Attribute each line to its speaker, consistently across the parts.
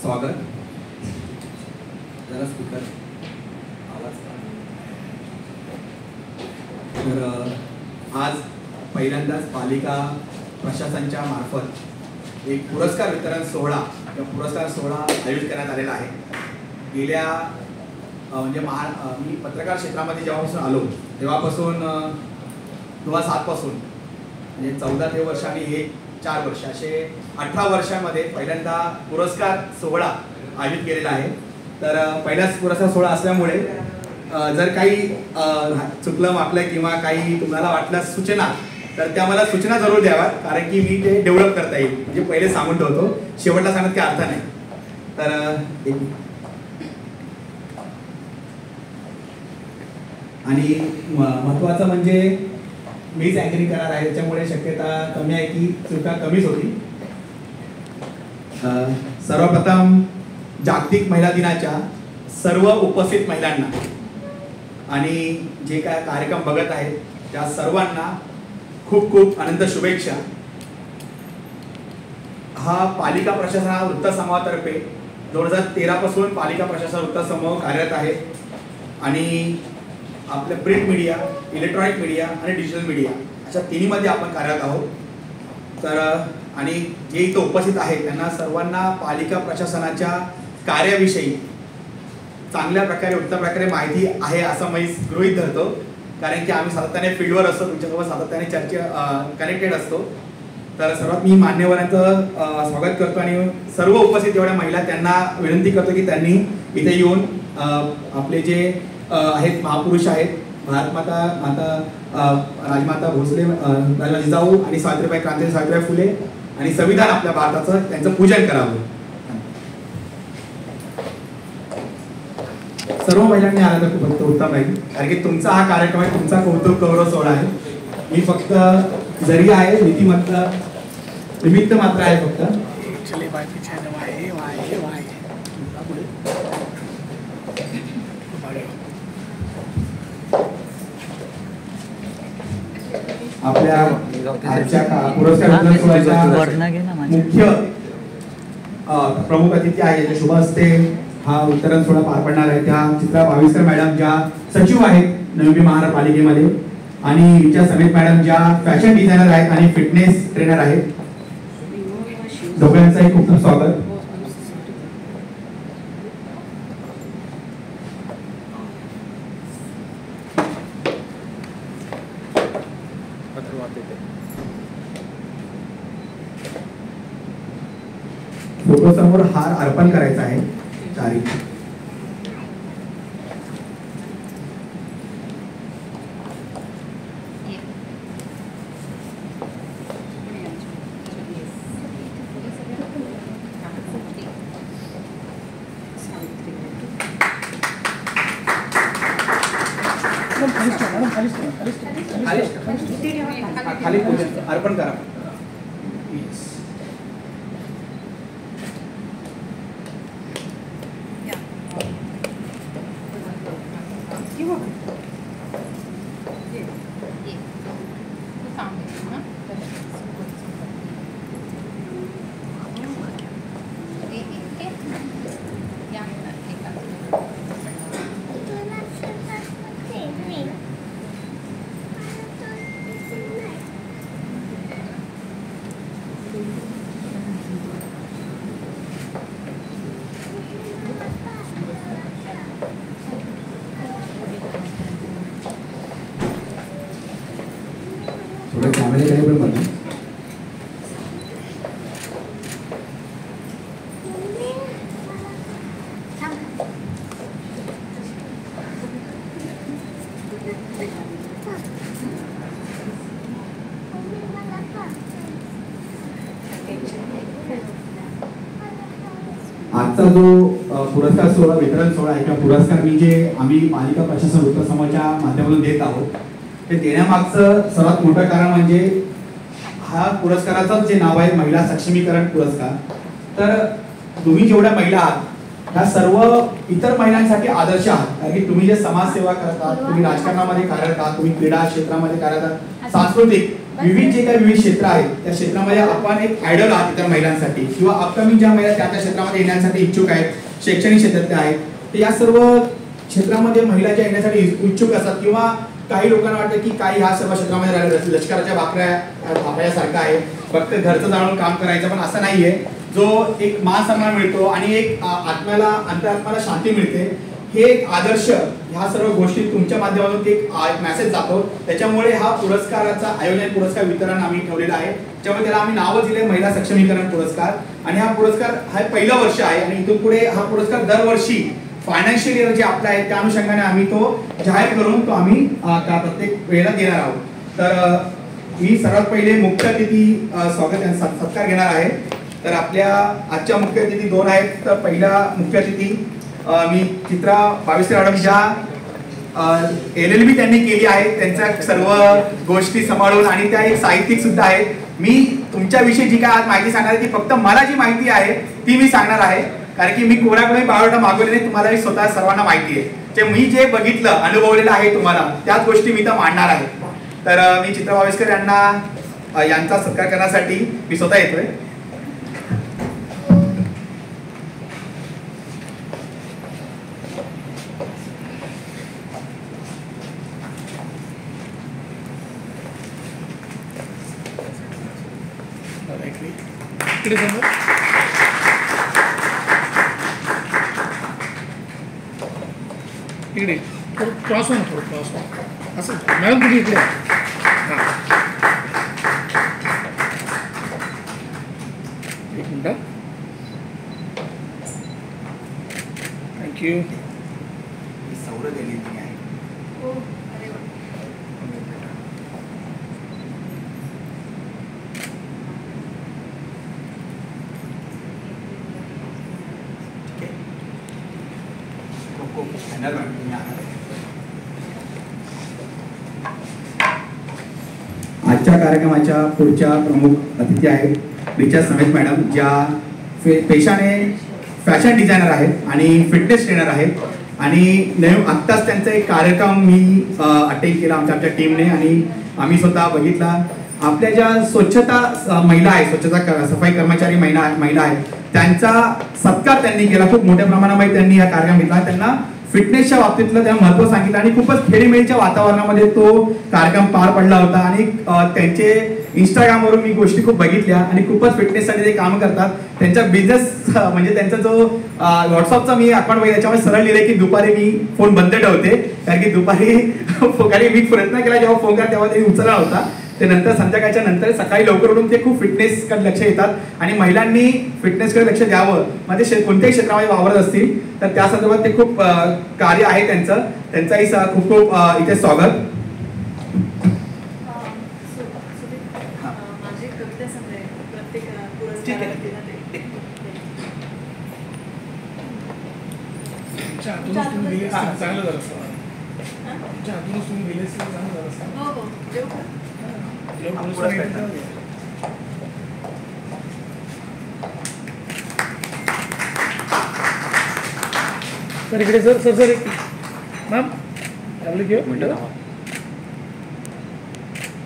Speaker 1: स्वागत. जरा स्पीकर आवाज. तर आज पहिल्यांदाच पालिका प्रशासनाच्या मार्फत एक पुरस्कार वितरण सोहळा किंवा पुरस्कार सोहळा आयोजित करण्यात आलेला आहे. गेल्या म्हणजे मी पत्रकार क्षेत्रामध्ये जेव्हापासून आलो तेव्हापासून 2007 पासून म्हणजे 14 वर्ष आणि हे 4 वर्ष असे 18 वर्षांमध्ये पहिल्यांदा पुरस्कार सोहळा आयोजित केलेला आहे. तर पहिलाच पुरस्कार सोहळा असल्यामुळे जर काही चुकलं मापलं किंवा काही तुम्हाला वाटलं सूचना तर त्या मला सूचना जरूर द्याव्या, कारण की मी ते डेव्हलप करता येईल. म्हणजे पहिले सांगून ठेवतो, शेवटला सांगण्यात काही अर्थ नाही. तर आणि महत्त्वाचं म्हणजे मीच अँकरिंग करणार आहे, त्याच्यामुळे शक्यता कमी आहे की चुका कमीच होती. सर्वप्रथम जागतिक महिला दिनाच्या सर्व उपस्थित महिलांना आणि जे काय कार्यक्रम बघत आहेत त्या सर्वांना खूप खूप अनंत शुभेच्छा. हा पालिका प्रशासन वृत्तसमूहातर्फे 2013 पासून पालिका प्रशासन वृत्तसमूह कार्यरत आहे आणि आपल्या प्रिंट मीडिया, इलेक्ट्रॉनिक मीडिया आणि डिजिटल मीडिया अशा तिन्हीमध्ये आपण कार्यरत आहोत. तर आणि जे इथं उपस्थित आहेत त्यांना सर्वांना पालिका प्रशासनाच्या कार्याविषयी चांगल्या प्रकारे उत्तम प्रकारे माहिती आहे असं मी गृहीत धरतो, कारण की आम्ही सातत्याने फील्डवर असतो, तुमच्यासोबत सातत्याने कनेक्टेड असतो. तर सर्वात मी मान्यवरांचं स्वागत करतो आणि सर्व उपस्थित एवढ्या महिला त्यांना विनंती करतो की त्यांनी इथे येऊन आपले जे आहेत महापुरुष आहेत, राजमाता भोसले, राजमाता जिजाऊ आणि सावित्रीबाई क्रांती, सावित्रीबाई फुले आणि संविधान आपल्या भारताचं त्यांचं पूजन करावं. सर्व महिलांनी आला तर खूप उत्तम राहील, कारण की तुमचा हा कार्यक्रम आहे, तुमचा कौतुक गौरव सोहळा आहे. मी फक्त जरी आहे, निमित्त मात्र आहे फक्त. आपल्या पुरस्कार वितरण सोहळ्याच्या मुख्य प्रमुख अतिथी आहे, शुभ हस्ते हा वितरण सोहळा पार पडणार आहे. त्या चित्रा भाविस्कर मॅडम ज्या सचिव आहेत नवी महानगरपालिकेमध्ये आणि विचार समेत मॅडम ज्या फॅशन डिझायनर आहेत आणि फिटनेस ट्रेनर आहेत, दोघांचंही खूप खूप स्वागत. फोटो समोर हार अर्पण करायचा आहे. चारी खाली अर्पण करा. आजचा जो पुरस्कार सोहळा वितरण सोहळा आहे किंवा पुरस्कार आम्ही पालिका प्रशासन वृत्तसमूहाच्या माध्यमातून देत आहोत, ते देण्यामागचं सर्वात मोठं कारण म्हणजे हा पुरस्काराचं जे नाव आहे महिला सक्षमीकरण पुरस्कार. तर तुम्ही जेवढ्या महिला आहात ह्या सर्व इतर महिलांसाठी आदर्श आहात. कारण की तुम्ही जे समाजसेवा करतात, तुम्ही राजकारणामध्ये कार्यरत आहात, तुम्ही क्रीडा क्षेत्रामध्ये कार्यरत आहात, सांस्कृतिक विविध जे काही विविध क्षेत्र आहेत त्या क्षेत्रामध्ये आपण एक आयडल आहात इतर महिलांसाठी, किंवा अपकमिंग ज्या महिला त्या क्षेत्रामध्ये येण्यासाठी इच्छुक आहेत, शैक्षणिक क्षेत्रातल्या आहेत, तर या सर्व क्षेत्रामध्ये महिला ज्या येण्यासाठी इच्छुक असतात, किंवा काही लोकांना वाटतं की काही ह्या सर्व क्षेत्रामध्ये राहिलं लष्कराच्या भाकऱ्यासारखं आहे, फक्त घरचं जाणून काम करायचं, पण असं नाहीये. जो एक मान सन्मान मिळतो आणि एक आत्म्याला अंतरात्म्याला शांती मिळते, हे एक आदर्श ह्या सर्व गोष्टी तुमच्या माध्यमातून एक मेसेज जातो. त्याच्यामुळे हा पुरस्काराचा आयोजन, पुरस्कार वितरण आम्ही ठेवलेला आहे. त्यामुळे त्याला आम्ही नावं दिले महिला सक्षमीकरण पुरस्कार. आणि हा पुरस्कार हा पहिलं वर्ष आहे आणि इथून पुढे हा पुरस्कार दरवर्षी फायनान्शियल इयर जे आपलं आहे त्या अनुषंगाने आम्ही तो जाहीर करून तो आम्ही प्रत्येक वेळेला देणार आहोत. तर मी सर्वात पहिले मुख्य अतिथी स्वागत सत्कार घेणार आहे. तर आपल्या आजच्या मुख्य अतिथी दोन आहेत. तर पहिला मुख्य अतिथी मी चित्रा बाविस्कर मॅडम, ज्या LLB त्यांनी केली आहे, त्यांच्या सर्व गोष्टी सांभाळून, आणि त्या एक साहित्यिक सुद्धा आहेत. मी तुमच्याविषयी जी काय आज माहिती सांगणार आहे ती फक्त मला जी माहिती आहे ती मी सांगणार आहे, कारण की मी कोणाकडे बायोडाटा मागवले नाही, तुम्हाला स्वतः सर्वांना माहिती आहे. जे मी जे बघितलं, अनुभवलेलं आहे तुम्हाला, त्याच गोष्टी मी तर मांडणार आहे. तर मी चित्रा बाविस्कर यांचा सत्कार करण्यासाठी मी स्वतः येतोय.
Speaker 2: इकडे क्रॉस होऊन थोडं क्रॉस होऊन असं मॅडम तुम्ही इकडे हां एक मिनटं थँक्यू.
Speaker 1: सौर दिली आहे. आजच्या कार्यक्रमाच्या पुढच्या प्रमुख अतिथी आहेत रिचा समेत मॅडम, ज्या पेशाने फॅशन डिझायनर आहेत आणि फिटनेस ट्रेनर आहेत. आणि आत्ताच त्यांचा एक कार्यक्रम मी अटेंड केला आमच्या टीमने, आणि आम्ही स्वतः बघितला. आपल्या ज्या स्वच्छता महिला आहेत, स्वच्छता सफाई कर्मचारी महिला आहेत, त्यांचा सत्कार त्यांनी केला. खूप मोठ्या प्रमाणामध्ये त्यांनी हा कार्यक्रम घेतला. त्यांना फिटनेसच्या बाबतीतलं त्यांना महत्त्व सांगितलं आणि खूपच खेळीमेळीच्या वातावरणामध्ये तो कार्यक्रम पार पडला होता. आणि त्यांचे इंस्टाग्रामवरून मी गोष्टी खूप बघितल्या आणि खूपच फिटनेससाठी ते काम करतात. त्यांचा बिझनेस म्हणजे त्यांचा जो व्हॉट्सअपचा मी अकाउंट बघितला, त्याच्यामुळे सरळ लिहिले की दुपारी मी फोन बंद ठेवते, कारण की दुपारी मी प्रयत्न केला जेव्हा फोन करा तेव्हा त्यांनी उचलला होता. ते नंतर संध्याकाळच्या नंतर सकाळी लवकर उठून ते खूप फिटनेसकडे लक्ष येतात. आणि महिलांनी फिटनेसकडे लक्ष द्यावं, म्हणजे कोणत्याही क्षेत्रामध्ये वावरत असतील तर त्या संदर्भात ते खूप कार्य आहे त्यांचं. त्यांचाही खूप खूप इथे स्वागत.
Speaker 2: चांगलं झालं असतं. तुम्ही गेले चांगलं झालं असतं. सर इकडे सर सर सर मॅम घेऊ म्हणतो.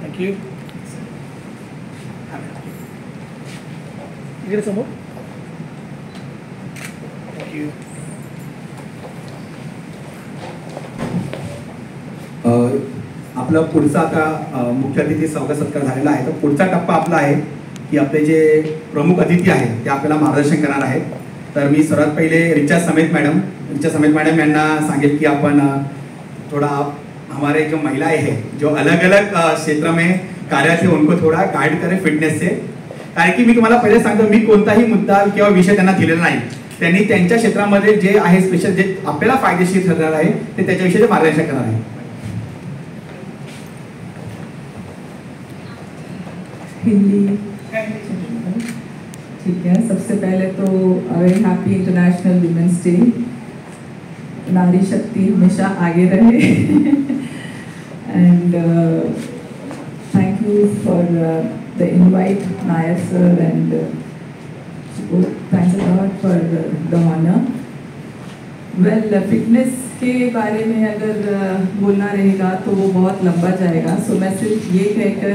Speaker 2: थँक्यू. इकडे समोर. थँक्यू.
Speaker 1: आपलं पुढचा आता मुख्य अतिथी स्वागत सत्कार झालेला आहे. तर पुढचा टप्पा आपला आहे की आपले जे प्रमुख अतिथी आहेत ते आपल्याला मार्गदर्शन करणार आहेत. तर मी सर्वात पहिले रिचा समेत मॅडम यांना सांगेल कि अपन थोड़ा हमारे जो महिलाएं हैं जो अलग अलग क्षेत्र में कार्यरत है उनको थोड़ा गाइड करें फिटनेस से. कारण की मी तुम्हाला पहिले सांगतो, मी कोणताही मुद्दा किंवा विषय त्यांना दिलेला नाही. त्यांनी त्यांच्या क्षेत्रामध्ये जे आहे स्पेशल जे आपल्याला फायदेशीर ठरणार आहे ते त्याच्याविषयी मार्गदर्शन करणार आहे.
Speaker 3: हिंदी ठीक है. सबसे पहले तो very happy International Women's Day. नारी शक्ति हमेशा आगे रहे. And thank you for the invite Nair sir and thanks a lot for the honour. Well fitness के बारे में अगर बोलना रहेगा तो वो बहुत लंबा जाएगा, सो मैं सिर्फ ये कहकर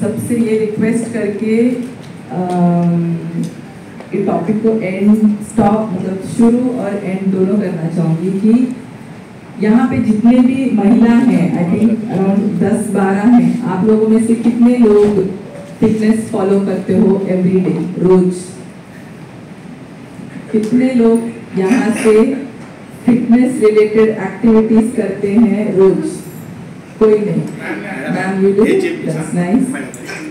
Speaker 3: सबसे ये रिक्वेस्ट करके इस टॉपिक को एंड स्टॉप मतलब शुरू और एंड दोनों करना चाहूँगी कि यहाँ पे जितने भी महिला हैं, आई थिंक अराउंड 10-12 हैं, आप लोगों में से कितने लोग फिटनेस फॉलो करते हो एवरी डे, रोज? कितने लोग यहाँ से फिटनेस रिलेटेड एक्टिविटीज करते हैं रोज? कोई नहीं। Ma'am you do, that's nice,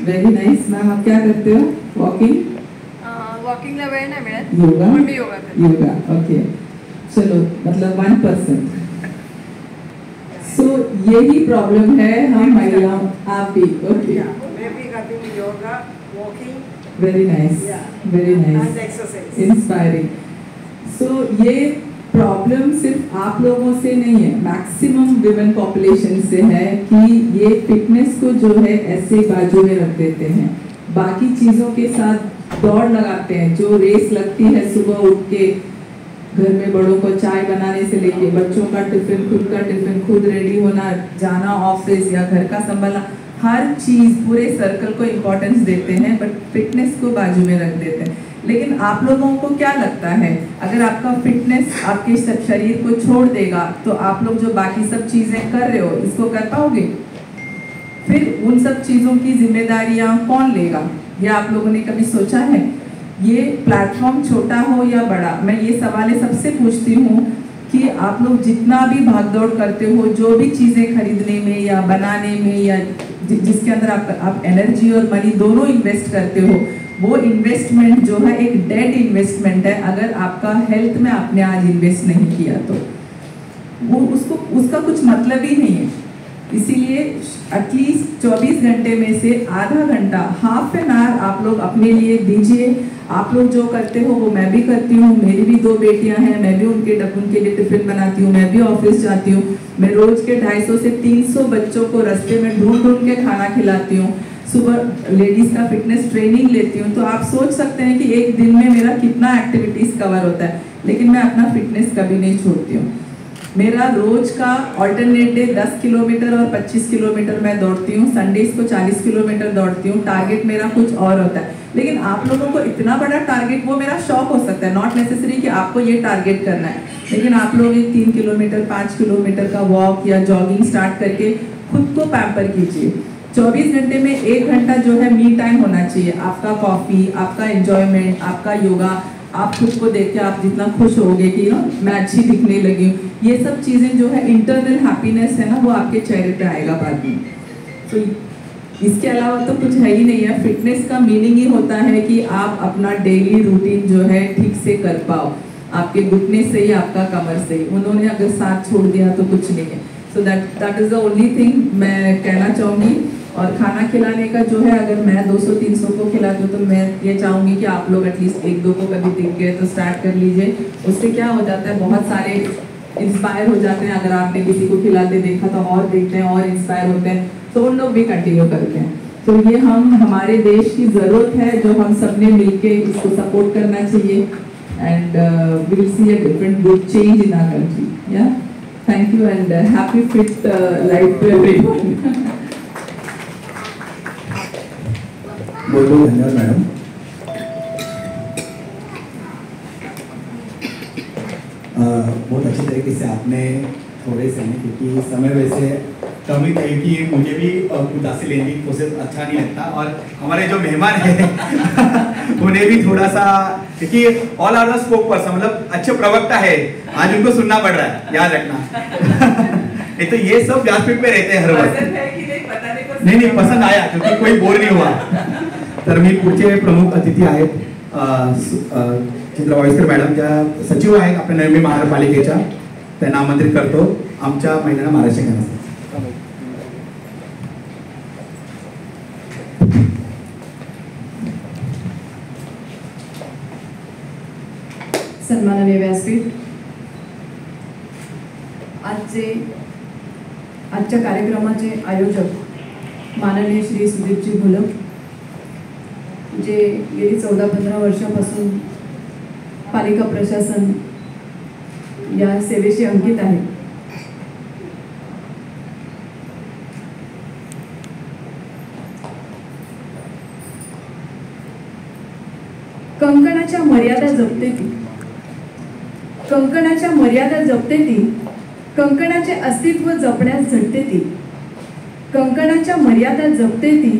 Speaker 3: very nice. Ma'am आप क्या करते हो? वॉकिंग?
Speaker 4: वॉकिंगला वेळ नाही मिळत,
Speaker 3: योगा?
Speaker 4: पण मी योगा करते।
Speaker 3: योगा, ओके, चलो मतलब 1%। सो यही प्रॉब्लम है हम महिलाओं, आप भी? ओके,
Speaker 4: मैं भी करती हूँ yoga, walking,
Speaker 3: very nice, very
Speaker 4: end
Speaker 3: nice,
Speaker 4: exercise.
Speaker 3: Inspiring. So ये प्रॉब्लम सिर्फ आप लोगों से नहीं है, मैक्सिमम विमेन पॉपुलेशन से है कि ये फिटनेस को जो है ऐसे बाजू में रख देते हैं, बाकी चीज़ों के साथ दौड़ लगाते हैं। जो रेस लगती है सुबह उठ के, घर में बड़ों को चाय बनाने से लेके बच्चों का टिफिन खुद रेडी होना, जाना ऑफिस या घर का संभालना, हर चीज़ पूरे सर्कल को इम्पोर्टेंस देते हैं, बट फिटनेस को बाजू में रख देते हैं। लेकिन आप लोगों को क्या लगता है, अगर आपका फिटनेस आपके शरीर को छोड़ देगा तो आप लोग जो बाकी सब चीज़ें कर रहे हो इसको कर पाओगे? फिर उन सब चीज़ों की जिम्मेदारियां कौन लेगा? ये आप लोगों ने कभी सोचा है? ये प्लेटफॉर्म छोटा हो या बड़ा, मैं ये सवाल सबसे पूछती हूँ कि आप लोग जितना भी भागदौड़ करते हो, जो भी चीज़ें खरीदने में या बनाने में या जिसके अंदर आप एनर्जी और मनी दोनों इन्वेस्ट करते हो, वो इन्वेस्टमेंट जो है एक डेड इन्वेस्टमेंट है। अगर आपका हेल्थ में आपने आज इन्वेस्ट नहीं किया तो वो उसका कुछ मतलब ही नहीं है। इसीलिए एटलीस्ट 24 घंटे में से आधा घंटा, हाफ एन आवर आप लोग अपने लिए दीजिए। आप लोग जो करते हो वो मैं भी करती हूँ, मेरी भी 2 बेटियां हैं, मैं भी उनके लिए टिफिन बनाती हूँ, मैं भी ऑफिस जाती हूँ, मैं रोज के 250 से 300 बच्चों को रास्ते में ढूंढ के खाना खिलाती हूँ, सुबह लेडीज का फिटनेस ट्रेनिंग लेती हूँ। तो आप सोच सकते हैं कि एक दिन में मेरा कितना एक्टिविटीज कवर होता है, लेकिन मैं अपना फिटनेस कभी नहीं छोड़ती हूँ। मेरा रोज का ऑल्टरनेट डे 10 किलोमीटर और 25 किलोमीटर मैं दौड़ती हूँ, संडेज को 40 किलोमीटर दौड़ती हूँ। टारगेट मेरा कुछ और होता है, लेकिन आप लोगों को इतना बड़ा टारगेट, वो मेरा शौक हो सकता है, नॉट नेसेसरी कि आपको ये टारगेट करना है, लेकिन आप लोग एक 3 किलोमीटर 5 किलोमीटर का वॉक या जॉगिंग स्टार्ट करके खुद को पैम्पर कीजिए। 24 घंटे में 1 घंटा जो है मी टाइम होना चाहिए, आपका कॉफी, आपका एंजॉयमेंट, आपका योगा, आप खुद को देख के आप जितना खुश होगे कि मैं अच्छी दिखने लगी हूँ, ये सब चीज़ें जो है इंटरनल हैप्पीनेस है ना, वो आपके चेहरे पे आएगा बाद में। तो इसके अलावा तो कुछ है ही नहीं है। फिटनेस का मीनिंग ही होता है कि आप अपना डेली रूटीन जो है ठीक से कर पाओ, आपके घुटने से ही, आपका कमर से ही। उन्होंने अगर साथ छोड़ दिया तो कुछ नहीं है। So that is the only thing मैं कहना चाहूँगी। और खाना खिलाने का जो है, अगर मैं 200-300 को खिलाती हूँ तो मैं ये चाहूँगी कि आप लोग एटलीस्ट 1-2 को कभी दिख गए तो स्टार्ट कर लीजिए। उससे क्या हो जाता है, बहुत सारे इंस्पायर हो जाते हैं। अगर आपने किसी को खिलाते देखा तो और देखते हैं और इंस्पायर होते हैं, तो उन लोग भी कंटिन्यू करते हैं। तो ये हमारे देश की ज़रूरत है जो हम सब ने मिलके इसको सपोर्ट करना चाहिए। And we will see a different good change in our country. Yeah thank you and happy fit life to everyone.
Speaker 1: बहुत बहुत धन्यवाद मैडम। बहुत अच्छे तरीके से आपने थोड़े समय, क्योंकि समय वैसे कम ही था, क्योंकि मुझे भी उदासी लेने की कोशिश अच्छा नहीं लगता, और हमारे जो मेहमान हैं उन्हें भी थोड़ा सा, क्योंकि all are the spokesperson, मतलब अच्छे प्रवक्ता है, आज उनको सुनना पड़ रहा है, याद रखना। नहीं तो ये सब व्यासपीठ पे रहते हैं हर वक्त। नहीं पसंद आया, क्योंकि कोई बोर नहीं हुआ। तर मी पुढचे प्रमुख अतिथी आहेत चित्रा वाळीस्कर मॅडम, ज्या सचिव आहेत आपल्या नवी महानगरपालिकेच्या, त्यांना आमंत्रित करतो आमच्या महिलांना मार्गदर्शन करण्यासाठी।
Speaker 5: सन्माननीय व्यासपीठ, आजच्या कार्यक्रमाचे आयोजक माननीय श्री सुदीपजी घोलप, जे गेली 14-15 वर्षापासून पालिका प्रशासन या सेवेशी अंकित आहे. कंकणाच्या मर्यादा जपते ती, कंकणाच्या मर्यादा जपते ती, कंकणाचे अस्तित्व जपण्यास झटते ती, कंकणाच्या मर्यादा जपते ती,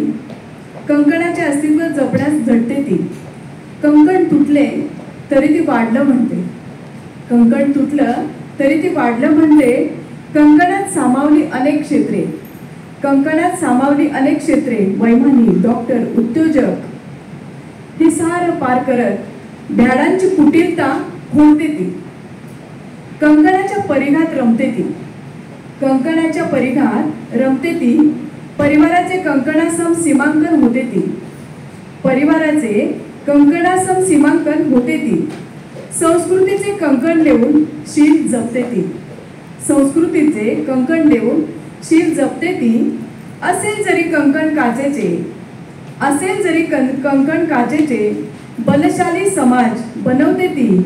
Speaker 5: कंकणाचे अस्तित्व जपण्यास झटते ती. कंकण तुटले तरी ती वाढलं म्हणते, कंकण तुटलं तरी ती वाढलं म्हणते. कंकणात सामावली अनेक क्षेत्रे, कंकणात सामावली अनेक क्षेत्रे, वैमानिक, डॉक्टर, उद्योजक, हे सारं पार करत भ्याडांची कुटीलता खोलते ती. कंकणाच्या परिघात रमते ती, कंकणाच्या परिघात रमते ती. परिवाराचे कंकणासम सीमांकन होते ती, परिवाराचे कंकणासम सीमांकन होते ती. संस्कृतीचे कंकण देऊन शील जपते ती, संस्कृतीचे कंकण देऊन शील जपते ती. असेल जरी कंकण काचेचे, असेल जरी कंकण काचेचे, बलशाली समाज बनवते ती.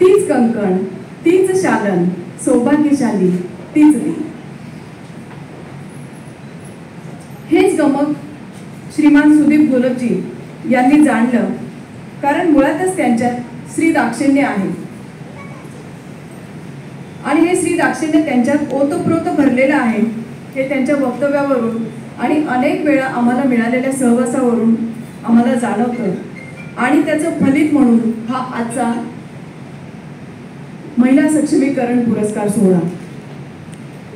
Speaker 5: तीच कंकण, तीच शालन, सौभाग्यशाली तीच ती. हेच गमक श्रीमान सुदीप गोलकजी यांनी जाणलं, कारण मुळातच त्यांच्यात श्री दाक्षिण्य आहे आणि हे श्री दाक्षिण्य त्यांच्यात ओतप्रोत भरलेलं आहे. हे त्यांच्या वक्तव्यावरून आणि अनेक वेळा आम्हाला मिळालेल्या सहवासावरून आम्हाला जाणवतं. आणि त्याचं फलित म्हणून हा आजचा महिला सक्षमीकरण पुरस्कार सोहळा,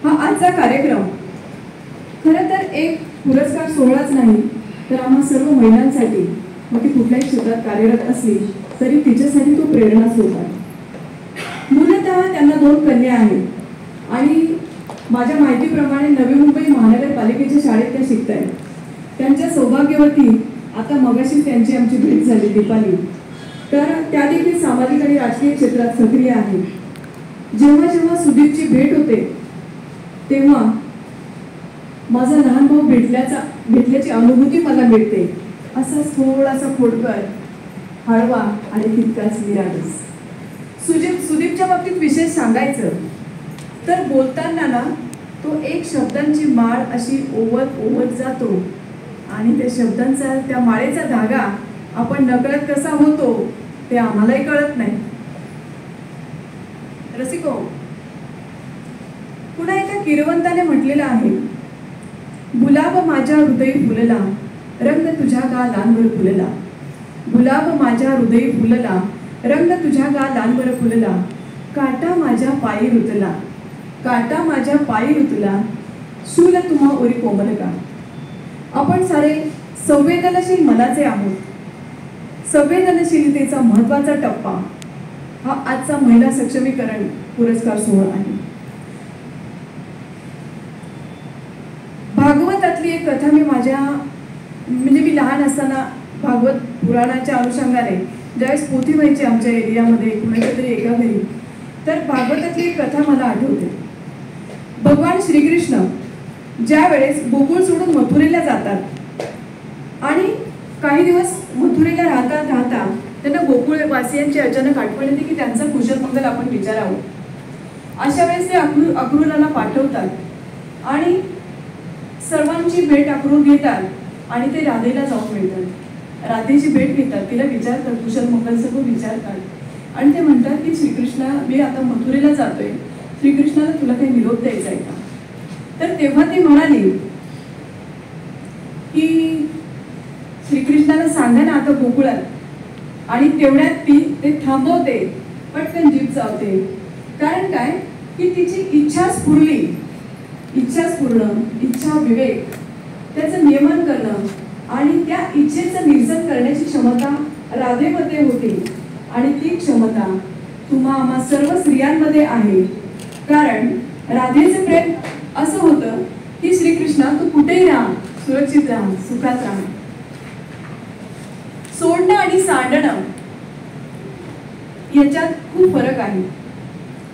Speaker 5: हा आजचा कार्यक्रम खरं तर एक पुरस्कार सोहळाच नाही, तर आम्हा सर्व महिलांसाठी, मग ती कुठल्याही क्षेत्रात कार्यरत असली तरी तिच्यासाठी तो प्रेरणा स्रोत आहे. मूलतः त्यांना 2 कन्या आहेत आणि माझ्या माहितीप्रमाणे नवी मुंबई महानगरपालिकेच्या शाळेत त्या शिकत आहेत. त्यांच्या सौभाग्यवती आता मगाशीच त्यांची आमची भेट झाली, दीपाली, तर त्या देखील सामाजिक आणि राजकीय क्षेत्रात सक्रिय आहे. जेव्हा जेव्हा सुदीपची भेट होते तेव्हा माझा लहान भाऊ भेटल्याची अनुभूती मला मिळते. असा थोडासा खोडकर, हळवा आणि तितकाच निरागस. सुदीपच्या बाबतीत विशेष सांगायचं तर बोलताना ना तो एक शब्दांची माळ अशी ओवत जातो आणि त्या शब्दांचा, त्या माळेचा धागा आपण नकळत कसा होतो ते आम्हालाही कळत नाही. रसिको, पुन्हा एका किरवंताने म्हटलेलं आहे, गुलाब माझ्या हृदयी फुलला, रंग तुझ्या गालांवर फुलला. गुलाब माझ्या हृदयी फुलला, रंग तुझ्या गालांवर फुलला. काटा माझ्या पायी रुतला, काटा माझ्या पायी रुतला. शूल तुम्हा ओरी कोमल का. आपण सारे संवेदनशील मनाचे आहोत. संवेदनशीलतेचा महत्वाचा टप्पा हा आजचा महिला सक्षमीकरण पुरस्कार सोहळा आहे. भागवतातली एक कथा मी लहान असताना भागवत पुराणाच्या अनुषंगाने ज्यावेळेस पोथी व्हायची आमच्या एरियामध्ये कुणाच्या तरी एका घरी, तर भागवतातली एक कथा मला आठवते. भगवान श्रीकृष्ण ज्या वेळेस गोकुळ सोडून मथुरेला जातात आणि काही दिवस मथुरेला राहता त्यांना गोकुळवासियांची अचानक आठवण येते की त्यांचं कुशलमंगल आपण विचारावं. अशा वेळेस ते अक्रूराला पाठवतात आणि सर्वांची भेट अक्रूर घेतात आणि ते राधेला जाऊन मिळतात. राधेची भेट घेतात, तिला विचारतात, कुशलमंगल सगळं विचारतात आणि ते म्हणतात की श्रीकृष्णा, मी आता मथुरेला जातोय, श्रीकृष्णाला तुला काही निरोप द्यायचा आहे का. तर तेव्हा ती म्हणाली की श्रीकृष्णाला सांगा ना आता गोकुळात. आणि तेवढ्यात ते थांबवते, पटकन जीभ चावते. कारण काय की तिची इच्छा स्फुरली, इच्छा स्फुरणं, इच्छा विवेक, त्याचं नियमन करणं आणि त्या इच्छेचं निरसन करण्याची क्षमता राधेमध्ये होती. आणि ती क्षमता तुम्हा आम्हा सर्व स्त्रियांमध्ये आहे. कारण राधेचं प्रेम असं होतं की श्रीकृष्णा तू कुठेही राहा, सुरक्षित राहा, सुखात राहा. सोडणं आणि सांडणं याच्यात खूप फरक आहे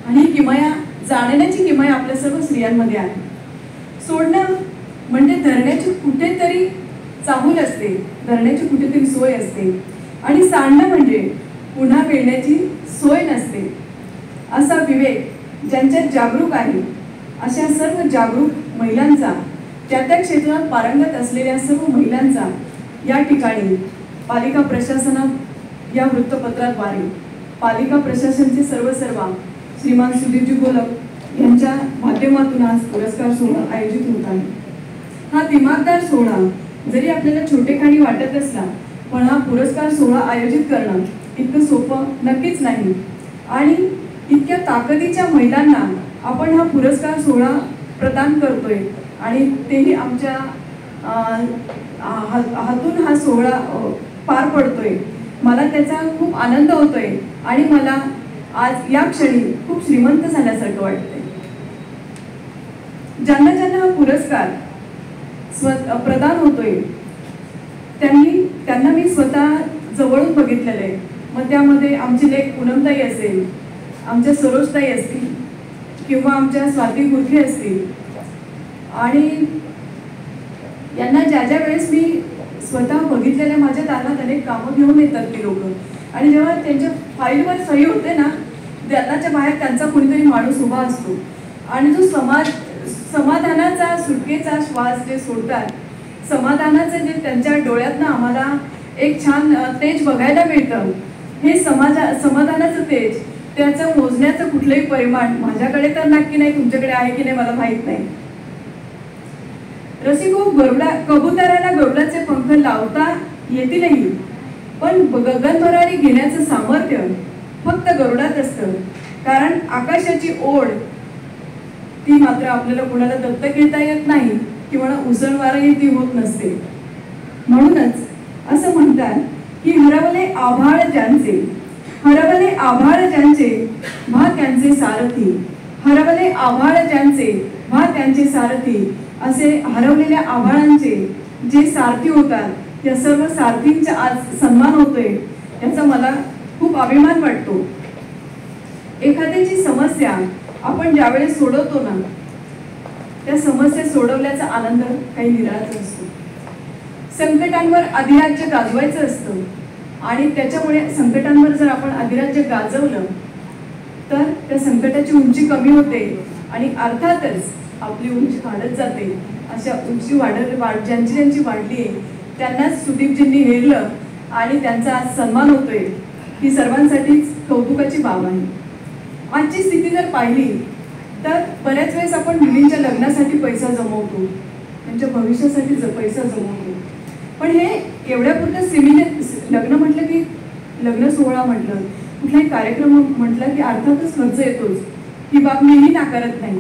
Speaker 5: आणि किमया, जाणण्याची किमया आपल्या सर्व स्त्रियांमध्ये आहे. सोडणं म्हणजे धरण्याची कुठेतरी चाहूल असते, धरण्याची कुठेतरी सोय असते आणि सांडणं म्हणजे पुन्हा मिळण्याची सोय नसते. असा विवेक ज्यांच्यात जागरूक आहे अशा सर्व जागरूक महिलांचा, त्या क्षेत्रात पारंगत असलेल्या सर्व महिलांचा या ठिकाणी पालिका प्रशासनात या वृत्तपत्राद्वारे पालिका प्रशासनचे सर्व श्रीमान सुधीरजी गोलक यांच्या माध्यमातून आज पुरस्कार सोहळा आयोजित होत आहे. हा दिमागदार सोहळा जरी आपल्याला छोटेखानी वाटत असला, पण हा पुरस्कार सोहळा आयोजित करणं इतकं सोपं नक्कीच नाही. आणि इतक्या ताकदीच्या महिलांना आपण हा पुरस्कार सोहळा प्रदान करतोय आणि तेही आमच्या हातून हा सोहळा पार पडतोय. मला त्याचा खूप आनंद होतोय आणि मला आज या क्षणी खूप श्रीमंत झाल्यासारखं वाटतंय. ज्यांना ज्यांना हा पुरस्कार प्रदान होतोय त्यांना मी स्वतः जवळून बघितलेलं आहे. मग त्यामध्ये आमची लेक पूनमताई असेल, आमच्या सरोजताई असतील किंवा आमच्या स्वाती गुरखे असतील. आणि यांना ज्या वेळेस मी स्वतः बघितलेल्या माझ्या दारात अनेक कामं घेऊन येतात ती लोक, आणि जेव्हा त्यांच्या फाईलवर सही होते ना, दाराच्या बाहेर त्यांचा कोणीतरी माणूस उभा असतो आणि जो समाधानाचा सुटकेचा श्वास जे सोडतात, समाधानाचं जे त्यांच्या डोळ्यातनं आम्हाला एक छान तेज बघायला मिळतं, हे समाधानाचं तेज, त्याचं मोजण्याचं कुठलंही परिमाण माझ्याकडे तर नक्की नाही, तुमच्याकडे आहे की नाही मला माहित नाही. रसिको, कबुतराला गरुडाचे पंख लावता येतीलही, पण गगनभरारी घेण्याचं सामर्थ्य फक्त गरुडात असतं. कारण आकाशाची ओढ ती मात्र आपल्याला कोणाला दत्तक घेता येत नाही किंवा उसळवारही ती होत नसते. म्हणूनच असं म्हणतात की हरवले आभाळ ज्यांचे व्हा त्यांचे सारथी, हरवले आभाळ ज्यांचे व्हा त्यांचे सारथी. असे हरवलेल्या आभाळांचे जे सारथी होतात, त्या सर्व सारथींचा आज सन्मान होतोय, याचा मला खूप अभिमान वाटतो. एखाद्याची समस्या आपण ज्यावेळेस सोडवतो ना, त्या समस्या सोडवल्याचा आनंद काही निराळाच असतो. संकटांवर अधिराज्य गाजवायचं असतं आणि त्याच्यामुळे संकटांवर जर आपण अधिराज्य गाजवलं तर त्या संकटाची उंची कमी होते आणि अर्थातच आपली उंची वाढत जाते. अशा उंची ज्यांची वाढली आहे त्यांनाच सुदीपजींनी हेरलं आणि त्यांचा आज सन्मान होतोय, ही सर्वांसाठीच कौतुकाची बाब आहे. आजची स्थिती जर पाहिली तर बऱ्याच वेळेस आपण मुलींच्या लग्नासाठी पैसा जमवतो, त्यांच्या भविष्यासाठी पैसा जमवतो, पण हे एवढ्यापुरतं सिमिलर लग्न म्हटलं की लग्न सोहळा म्हटलं, कुठलाही कार्यक्रम म्हटलं की अर्थातच खर्च येतोच, ही बाब मीही नाकारत नाही.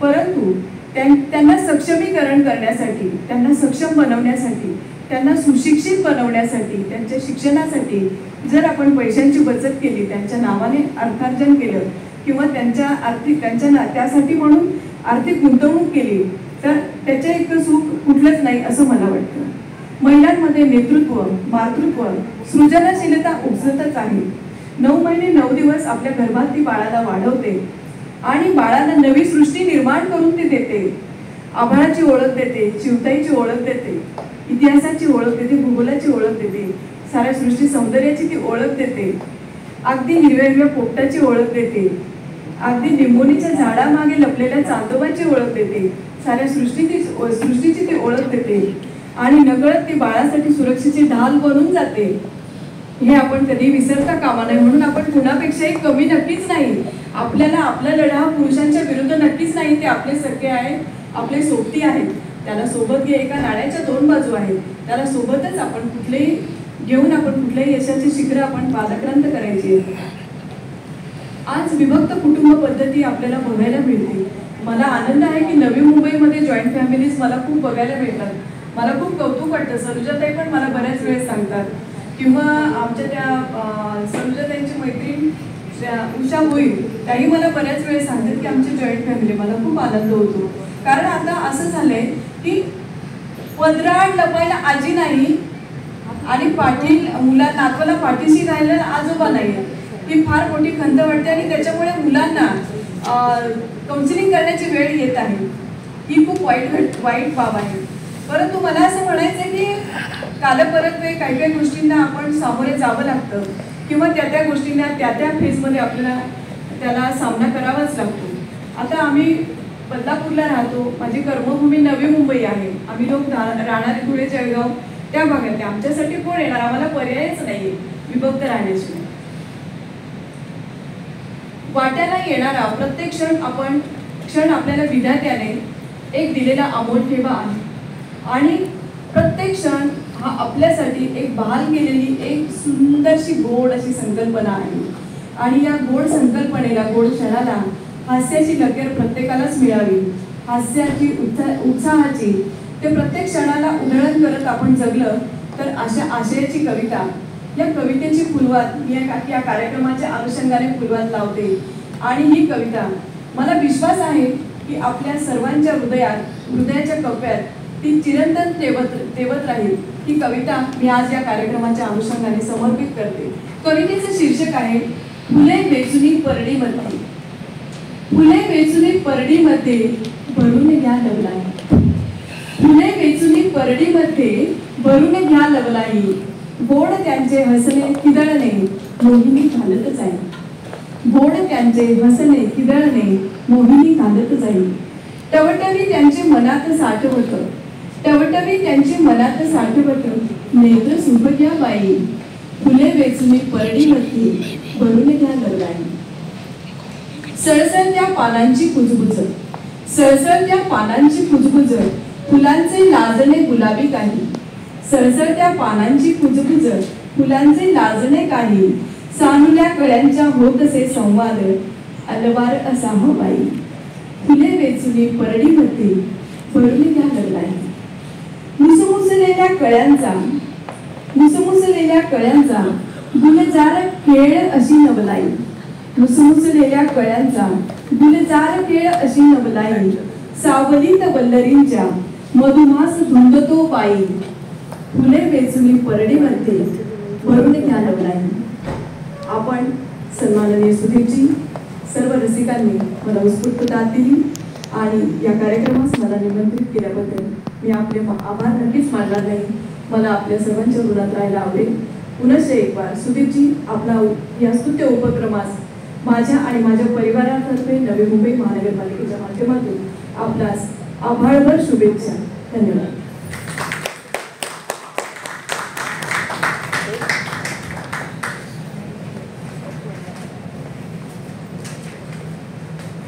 Speaker 5: परंतु त्यांना सक्षमीकरण करण्यासाठी, त्यांना सक्षम बनवण्यासाठी, त्यांना सुशिक्षित बनवण्यासाठी, त्यांच्या शिक्षणासाठी जर आपण पैशांची बचत केली, त्यांच्या नावाने अर्थार्जन केलं किंवा त्यासाठी म्हणून आर्थिक गुंतवणूक केली तर त्याच्या इतकं सुख कुठलंच नाही असं मला वाटतं. महिलांमध्ये नेतृत्व, मातृत्व, सृजनशीलता उपजतच आहे. 9 महिने 9 दिवस आपल्या गर्भात ती बाळाला वाढवते आणि बाळाला नवी सृष्टी निर्माण करून ती देते. आभाळाची ओळख देते, चिवताईची ओळख देते, इतिहासाची ओळख देते, भूगोलाची ओळख देते, साऱ्या सृष्टी सौंदर्याची ती ओळख देते, अगदी हिरव्या पोपटाची ओळख देते, अगदी लिंबोणीच्या झाडामागे लपलेल्या चांदोबाची ओळख देते, साऱ्या सृष्टीची ती ओळख देते आणि नकळत ती बाळासाठी सुरक्षेची ढाल बनून जाते. हे आपण कधी विसरता कामा नये. म्हणून आपण कुणापेक्षाही कमी नक्कीच नाही. आपल्याला आपला लढा पुरुषांच्या विरुद्ध नक्कीच नाही, ते आपले सख्खे आहेत, आपले सोबती आहेत. त्याला सोबत घे, एका नाण्याच्या 2 बाजू आहेत. त्याला सोबतच आपण कुठलेही घेऊन आपण कुठल्याही यशाची शिखरं आपण पादाक्रांत करायची. आज विभक्त कुटुंब पद्धती आपल्याला बघायला मिळते. मला आनंद आहे की नवी मुंबईमध्ये जॉईंट फॅमिलीज मला खूप बघायला मिळतात. मला खूप कौतुक वाटतं. सरुजाताई पण मला बऱ्याच वेळेस सांगतात किंवा आमच्या त्या सरुजाताईंची मैत्रीण उषा होईल त्याही मला बऱ्याच वेळेस सांगतात की आमची जॉईंट फॅमिली. मला खूप आनंद होतो. कारण आता असं झालंय की पदराड लपायला आजी नाही आणि नातवाला पाठीशी राहायला आजोबा नाही. ही फार मोठी खंत वाटते आणि त्याच्यामुळे मुलांना काउन्सिलिंग करण्याची वेळ येत आहे. ही खूप वाईट बाब आहे. परंतु मला असं म्हणायचं की कालपरत्वे काही गोष्टींना आपण सामोरे जावं लागतं किंवा त्या गोष्टींना त्या फेजमध्ये आपल्याला त्याला सामना करावाच लागतो. आता आम्ही बदलापूरला राहतो, माझी कर्मभूमी नवी मुंबई आहे, आम्ही लोक राहणारे धुळे जळगाव त्या भागात. आमच्यासाठी कोण येणार, आम्हाला पर्यायच नाहीये विभक्त राहण्याची. वाट्याला येणारा प्रत्येक क्षण आपल्याला विधात्याने एक दिलेला अमोल ठेवा आहे आणि प्रत्येक क्षण हा आपल्यासाठी एक बहाल केलेली एक सुंदरशी गोड अशी संकल्पना आहे. आणि या गोड संकल्पनेला, गोड क्षणाला हास्याची लकेर प्रत्येकालाच मिळावी, हास्याची उत्साहाची, ते प्रत्येक क्षणाला उधळण करत आपण जगलं तर अशा आशयाची कविता, या कवितेची फुलवात मी या कार्यक्रमाच्या अनुषंगाने फुलवात लावते. आणि ही कविता मला विश्वास आहे की आपल्या सर्वांच्या हृदयाच्या कप्प्यात ती चिरंतन तेवत राहील. ही कविता मी आज या कार्यक्रमाच्या अनुषंगाने समर्पित करते. कवितेचं शीर्षक आहे फुले वेचुनी परडीमध्ये. फुले वेचुनी परडीमध्ये भरून घ्या लवलाई. फुले वेचुनी परडीमध्ये भरून घ्या लवलाई. गोड त्यांचे हसणे किदळणे मोहिनी घालत जाईल. गोड त्यांचे हसणे किदळणे मोहिनी घालत जाईल. टवटवी त्यांचे मनात साठवत, टवटवी त्यांचे मनात साठवत नेत्र सुभग्या बाई. फुले वेचुनी परडीमध्ये भरून घ्या लवलाई. सळसळत्या पानांची कुजबुज, सळसळत्या पानांची कुजबुज फुलांचे लाजणे गुलाबी काही. सळसळत्या पानांची कुजबुज फुलांचे लाजणे काही. सानुल्या कळ्यांच्या होतसे संवाद अलवार असा हवाई. फुले वेचुनी परडीमध्ये भरून घ्या लवलाई. मुसमुसलेल्या कळ्यांचा गुलजार खेळ अशी नवलाई. मुसमुसलेल्या कळ्यांचा गुलजार खेळ अशी नवलाई. सावलीत वल्लरींच्या मधुमास धुंदतो बाई. फुले वेचुनी परडीमध्ये भरून घ्या लवलाई. आपण सन्माननीय सुधीरजी, सर्व रसिकांनी मला उत्स्फूर्त दाद दिली आणि या कार्यक्रमास मला निमंत्रित केल्याबद्दल मी आपले आभार नक्कीच मानणार नाही. मला आपल्या सर्वांच्या ऋणात राहायला आवडेल. पुनश्च एक बार सुधीरजी, आपला या स्तुत्य उपक्रमास माझ्या आणि माझ्या परिवारातर्फे नवी मुंबई महानगरपालिकेच्या माध्यमातून आपल्यास आभारभर शुभेच्छा. धन्यवाद.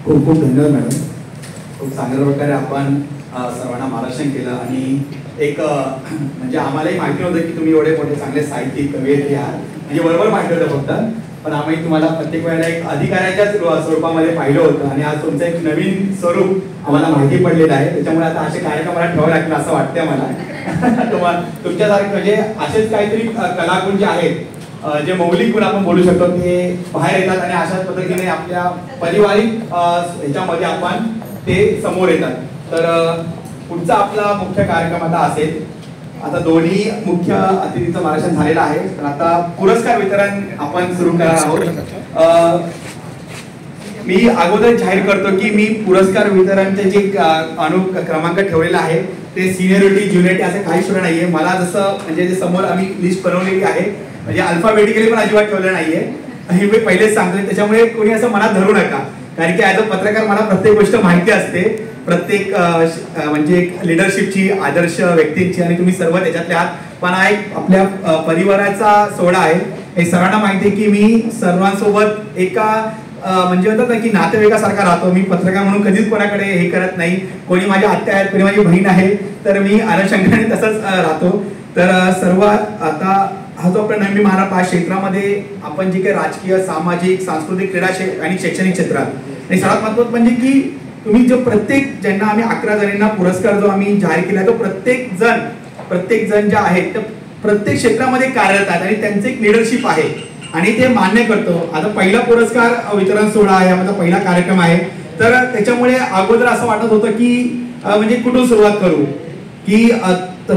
Speaker 1: खूप खूप धन्यवाद मॅडम. खूप चांगल्या प्रकारे आपण सर्वांना मार्गदर्शन केलं आणि एक म्हणजे आम्हालाही माहिती नव्हतं की तुम्ही एवढे मोठे चांगले साहित्यिक कवयित्री आहात. म्हणजे बरोबर माहिती होतं फक्त, पण आम्ही तुम्हाला प्रत्येक वेळेला एक अधिकाऱ्याच्याच स्वरूपामध्ये पाहिलं होतं आणि आज तुमचं एक नवीन स्वरूप आम्हाला माहिती पडलेलं आहे. त्याच्यामुळे आता असे कार्यक्रमाला ठेवावे लागतील असं वाटतंय मला. तुमच्यासारखे म्हणजे असेच काहीतरी कलागुण जे आहेत, जे मौलिक गुण आपण बोलू शकतो, ते बाहेर येतात आणि अशाच पद्धतीने आपल्या पारिवारिक ह्याच्यामध्ये आपण ते समोर येतात. तर पुढचा आपला मुख्य कार्यक्रम आता असेल. आता दोन्ही मुख्य अतिथींचं मार्गदर्शन झालेलं आहे, तर आता पुरस्कार वितरण आपण सुरू करणार आहोत. मी अगोदर जाहीर करतो की मी पुरस्कार वितरणचे जे क्रमांक ठेवलेला आहे ते सिनियरिटी ज्युनियरिटी असं काही सुद्धा नाहीये. मला जसं म्हणजे जे समोर आम्ही लिस्ट बनवलेली आहे, म्हणजे अल्फाबेटिकली पण अजिबात ठेवलं नाहीये, हे मी पहिलेच सांगतोय. त्याच्यामुळे कोणी असं मनात धरू नका, कारण की ॲज अ पत्रकार मला प्रत्येक गोष्ट माहिती असते, प्रत्येक म्हणजे लिडरशिपची, आदर्श व्यक्तींची, आणि तुम्ही सर्व त्याच्यातले आहात. पण हा एक आपल्या परिवाराचा सोहळा आहे. हे सर्वांना माहिती आहे की मी सर्वांसोबत एका म्हणजे होतात ना की नातेवाईकासारखा राहतो. मी पत्रकार म्हणून कधीच कोणाकडे हे करत नाही. कोणी माझी आत्या आहेत, कोणी माझी बहीण आहे, तर मी अनुषंगाने तसंच राहतो. तर सर्वात आता हा जो आपला नवी महाराष्ट्र क्षेत्रामध्ये आपण जे काही राजकीय, सामाजिक, सांस्कृतिक, क्रीडा आणि शैक्षणिक क्षेत्रात, आणि सर्वात महत्त्वाचं म्हणजे की तुम्ही जो प्रत्येक ज्यांना आम्ही 11 जणांना पुरस्कार जो आम्ही जाहीर केला, तो प्रत्येक जण जे आहेत ते प्रत्येक क्षेत्रामध्ये कार्यरत आहेत आणि त्यांचं एक लिडरशिप आहे आणि ते मान्य करतो. आता पहिला पुरस्कार वितरण सोहळा आहे, माझा पहिला कार्यक्रम आहे. तर त्याच्यामुळे अगोदर असं वाटत होतं की म्हणजे कुठून सुरुवात करू, की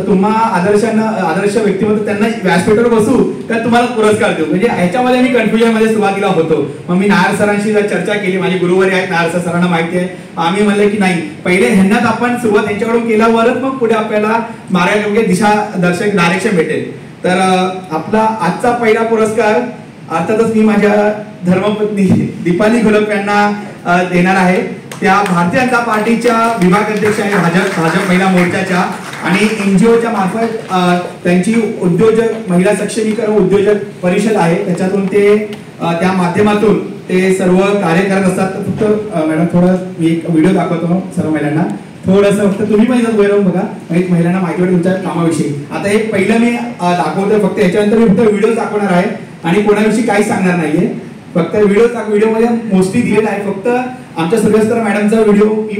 Speaker 1: तुम्हा आदर्श व्यक्तिमत्व त्यांना व्यासपीठावर बसू का तुम्हाला पुरस्कार देऊ, म्हणजे ह्याच्यामध्ये मी कन्फ्युजन मध्ये सुरुवातीला होतो. मग मी नायर सरांशी चर्चा केली, माझी गुरुवारी आहेत नायर सरांना माहिती आहे. आम्ही म्हणले की नाही, पहिले ह्यांनाच आपण सुरुवात यांच्याकडून केल्यावरच मग पुढे आपल्याला मार्गदर्शक दिशा दर्शक डायरेक्शन भेटेल. तर आपला आजचा पहिला पुरस्कार अर्थातच मी माझ्या धर्मपत्नी दीपाली घोलप यांना देणार आहे. त्या भारतीय जनता पार्टीच्या विभाग अध्यक्ष आहे भाजप महिला मोर्चाच्या आणि NGOच्या मार्फत त्यांची उद्योजक महिला सक्षमीकरण उद्योजक परिषद आहे त्याच्यातून ते त्या माध्यमातून ते सर्व कार्य करत असतात. तर फक्त मॅडम थोडं मी एक व्हिडिओ दाखवतो सर्व महिलांना थोडंसं फक्त तुम्ही पण इथं वैरवून बघा आणि महिलांना माहिती वाटेल तुमच्या कामाविषयी. आता हे पहिलं मी दाखवतोय फक्त याच्यानंतर मी फक्त व्हिडिओ दाखवणार आहे आणि कोणाविषयी काहीच सांगणार नाहीये. फक्त व्हिडिओमध्ये मोस्टली दिलेला आहे. फक्त आमच्या सुरेस्कर मॅडमचा व्हिडिओ मी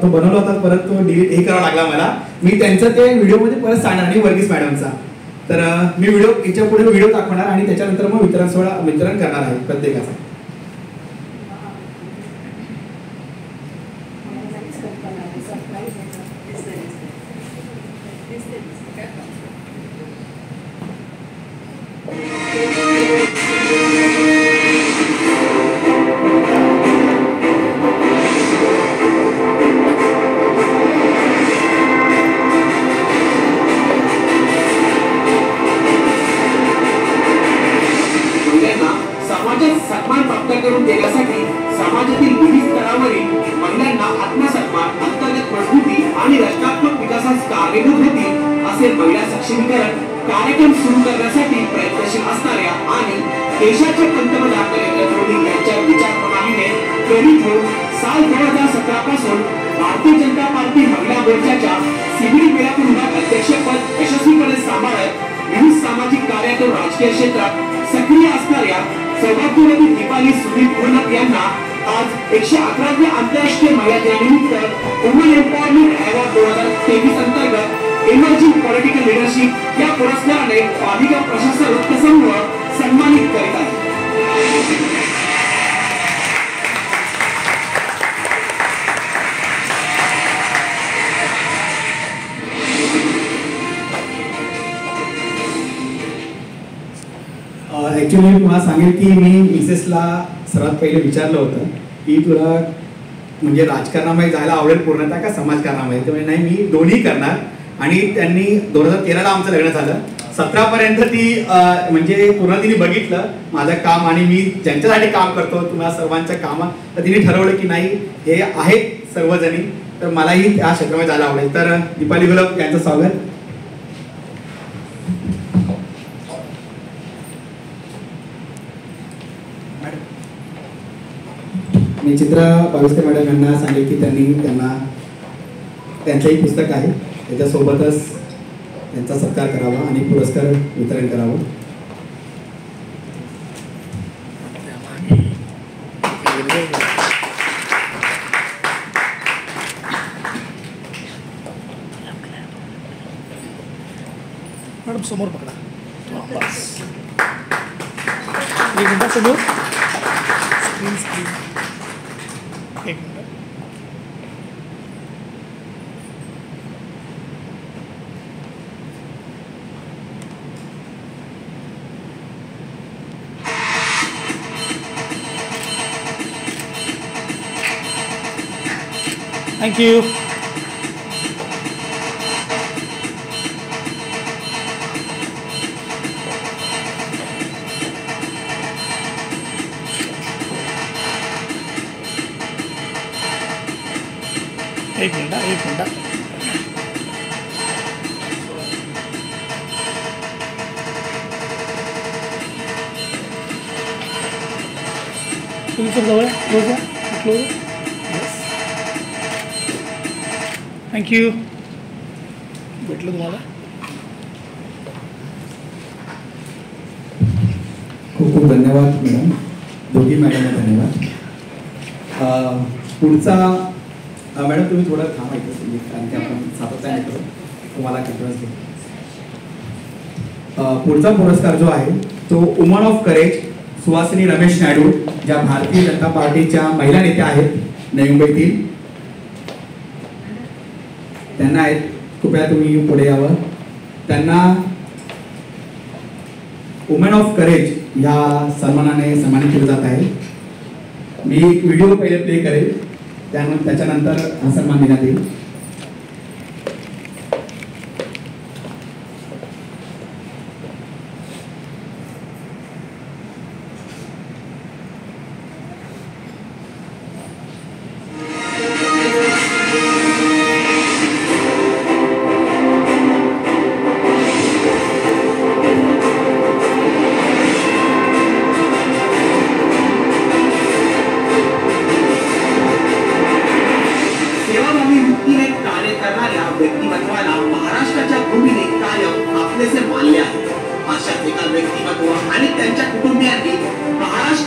Speaker 1: तो बनवला होता परत तो डिलीट हे करावा लागला मला. मी त्यांचं ते व्हिडिओमध्ये परत सांगणार आणि वर्गीस मॅडमचा. तर मी याच्या पुढे व्हिडिओ दाखवणार आणि त्याच्यानंतर मग वितरण करणार आहे प्रत्येकाचं.
Speaker 6: करून देण्यासाठी समाजातील विविध स्तरावरील महिलांना आत्मसन्मान अंतर्गत मजबूती आणि रचनात्मक विकासास कारणीभूत होतील असे महिला सक्षमीकरण कार्यक्रम सुरू करण्यासाठी प्रयत्नशील असणाऱ्या आणि देशाचे पंतप्रधान नरेंद्र मोदी यांच्या विचार प्रणालीने प्रेरित होऊन साल 2017 पासून भारतीय जनता पार्टी महिला मोर्चाच्या सिविल बेलापूर विभाग अध्यक्षपद यशस्वीपणे सांभाळत विविध सामाजिक कार्यातून राजकीय क्षेत्रात सक्रिय असणाऱ्या सौभाग्यवती दीपाली सुदीप पूर्णक यांना आज 111व्या आंतरराष्ट्रीय महिला दिनानिमित्त वुमन एम्पॉवरमेंट अवॉर्ड 2023 अंतर्गत इमर्जिंग पॉलिटिकल लीडरशिप या पुरस्काराने पालिका प्रशासन वृत्त समूह सन्मानित करीत आहे.
Speaker 1: ॲक्च्युली मी तुम्हाला सांगेल की मी मिसेसला सर्वात पहिले विचारलं होतं की तुला म्हणजे राजकारणामध्ये जायला आवडेल पूर्णतः का समाजकारणामध्ये. त्यामुळे नाही मी दोन्ही करणार आणि त्यांनी 2013ला आमचं लग्न झालं. 17 पर्यंत ती म्हणजे पूर्ण तिने बघितलं माझं काम आणि मी ज्यांच्यासाठी काम करतो तुम्हाला सर्वांचं काम तर तिने ठरवलं की नाही हे आहेत सर्वजणी तर मलाही त्या क्षेत्रामध्ये जायला आवडेल. तर दीपाली गुलाब यांचं स्वागत. मी चित्रा पाविस्कर मॅडम यांना सांगेल की त्यांना त्यांचंही पुस्तक आहे त्याच्यासोबतच त्यांचा सत्कार करावा आणि पुरस्कार वितरण करावं.
Speaker 2: मॅडम समोर पकडा एक मिनिट समोर स्क्रीन एक मिनिट. Thank you. एक मिनट तुम्ही सर जवळ क्लोज. थँक्यू भेटलं तुम्हाला.
Speaker 1: खूप खूप धन्यवाद मॅडम. दोघी मॅडमला धन्यवाद. पुढचा मॅडम तुम्ही थोडं थांबायचं कारण की आपण सातत्याने करू तुम्हाला कन्फरन्स घेऊ. पुढचा पुरस्कार जो आहे तो woman of courage Suhasini Ramesh Naidu ज्या भारतीय जनता पार्टीच्या महिला नेत्या आहेत नवी मुंबईतील त्यांना आहेत. कृपया तुम्ही पुढे यावं. त्यांना वुमेन ऑफ करेज ह्या सन्मानाने सन्मानित केलं जात आहे. मी व्हिडिओ पहिले प्ले करेल त्याच्यानंतर हा सन्मान देण्यात येईल.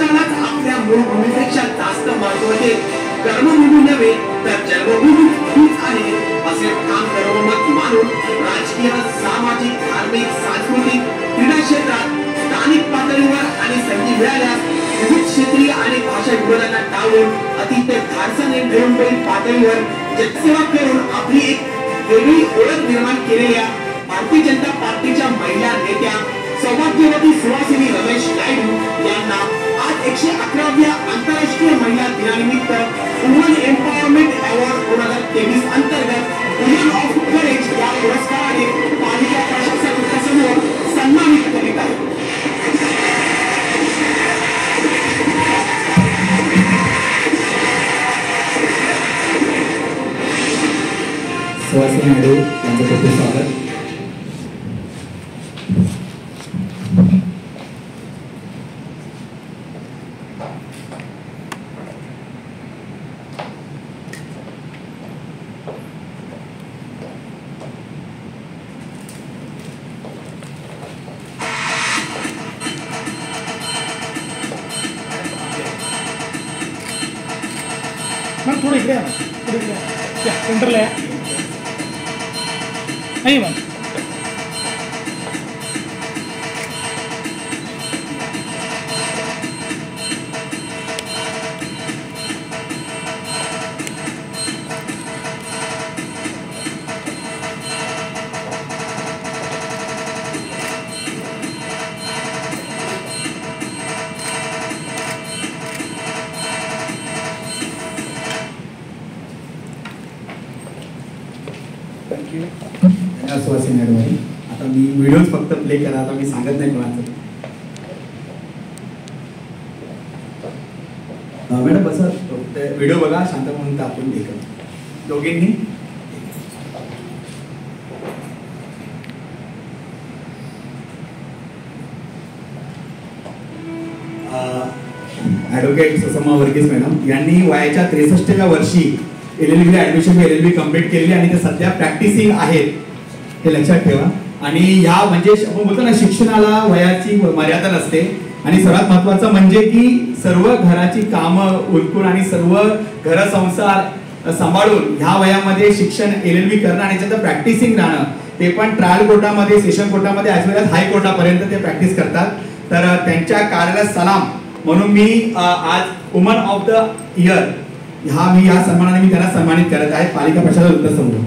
Speaker 6: शिक्षणालाच आपल्या मूळ भूमीपेक्षा जास्त महत्व देत कर्मभूमी नव्हे तर जन्मभूमी हीच आहे असे ठाम कर्ममत मानून राजकीय, सामाजिक, धार्मिक, सांस्कृतिक, क्रीडा क्षेत्रात स्थानिक पातळीवर आणि संधी मिळाल्यास विविध क्षेत्रीय आणि भाषा विभागांना टाळून अतिशय धाडसाने निरंकुश पातळीवर जनसेवा करून आपली एक वेगळी ओळख निर्माण केलेल्या भारतीय जनता पार्टीच्या महिला नेत्या सौभाग्यवती सुहासिनी रमेश नायडू यांना आज 111व्या आंतरराष्ट्रीय महिला दिनानिमित्त वुमन एम्पॉवरमेंट अवॉर्ड 2023 अंतर्गत वुमन ऑफ करेज या पुरस्काराने पालिका प्रशासनासमोर सन्मानित करीत आहे.
Speaker 1: सुहासिनी नायडू यांचं खूप स्वागत.
Speaker 2: मॅम थोडं इकडे या ना, थोडं इकडे या, सेंटरला या. नाही ma'am. Thank you.
Speaker 1: Suhasini Naidu madam, आता मी व्हिडिओ फक्त प्ले करा, आता मी सांगत नाही कोणाचं. मॅडम बसा, व्हिडिओ बघा, शांत म्हणून आपण ऐकत दोघींनी. ॲडव्होकेट सुषमा वर्गीस मॅडम यांनी वयाच्या 63व्या वर्षी LLB ऍडमिशन LLB कंप्लीट केली आणि ते सध्या प्रॅक्टिसिंग आहेत, हे लक्षात ठेवा. आणि ह्या म्हणजे आपण बोलतो ना, शिक्षणाला वयाची मर्यादा नसते. आणि सर्वात महत्त्वाचं म्हणजे की सर्व घराची कामं उरकून आणि सर्व घर संसार सांभाळून ह्या वयामध्ये शिक्षण LLB करणं आणि त्याचं प्रॅक्टिसिंग राहणं, ते पण ट्रायल कोर्टामध्ये, सेशन कोर्टामध्ये, ॲज वेल एज हायकोर्टापर्यंत ते प्रॅक्टिस करतात. तर त्यांच्या कार्याला सलाम म्हणून मी आज वुमन ऑफ द इयर ह्या सन्मानाने मी त्यांना सन्मानित करत आहे पालिका प्रशासन वृत्तसमूह.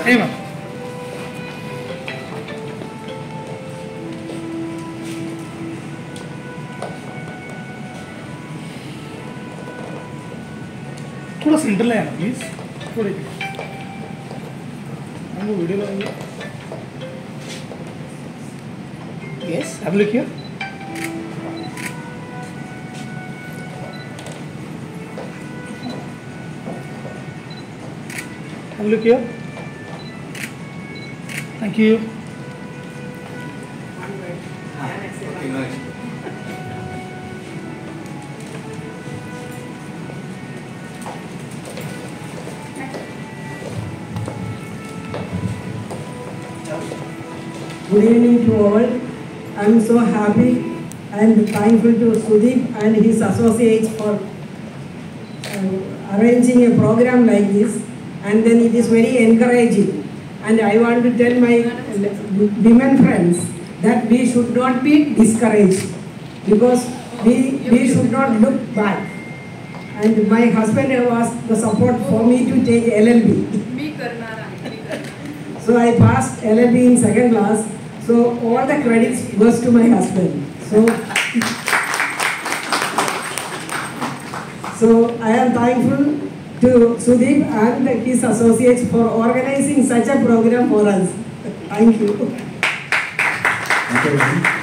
Speaker 2: हे मॅम. थोडं सेंटरला या ना प्लीज, थोडे video yes. Have look here. Have look here. Thank you.
Speaker 7: Good evening to all. I am so happy and thankful to Sudeep and his associates for arranging a program like this, and then it is very encouraging. And I want to tell my women friends that we should not be discouraged, because we should not look back. And my husband was the support for me to take LLB. So I passed LLB in second class. So all the credits goes to my husband. So I am thankful to Sudeep and his associates for organizing such a program for us. Thank you.
Speaker 1: Thank you.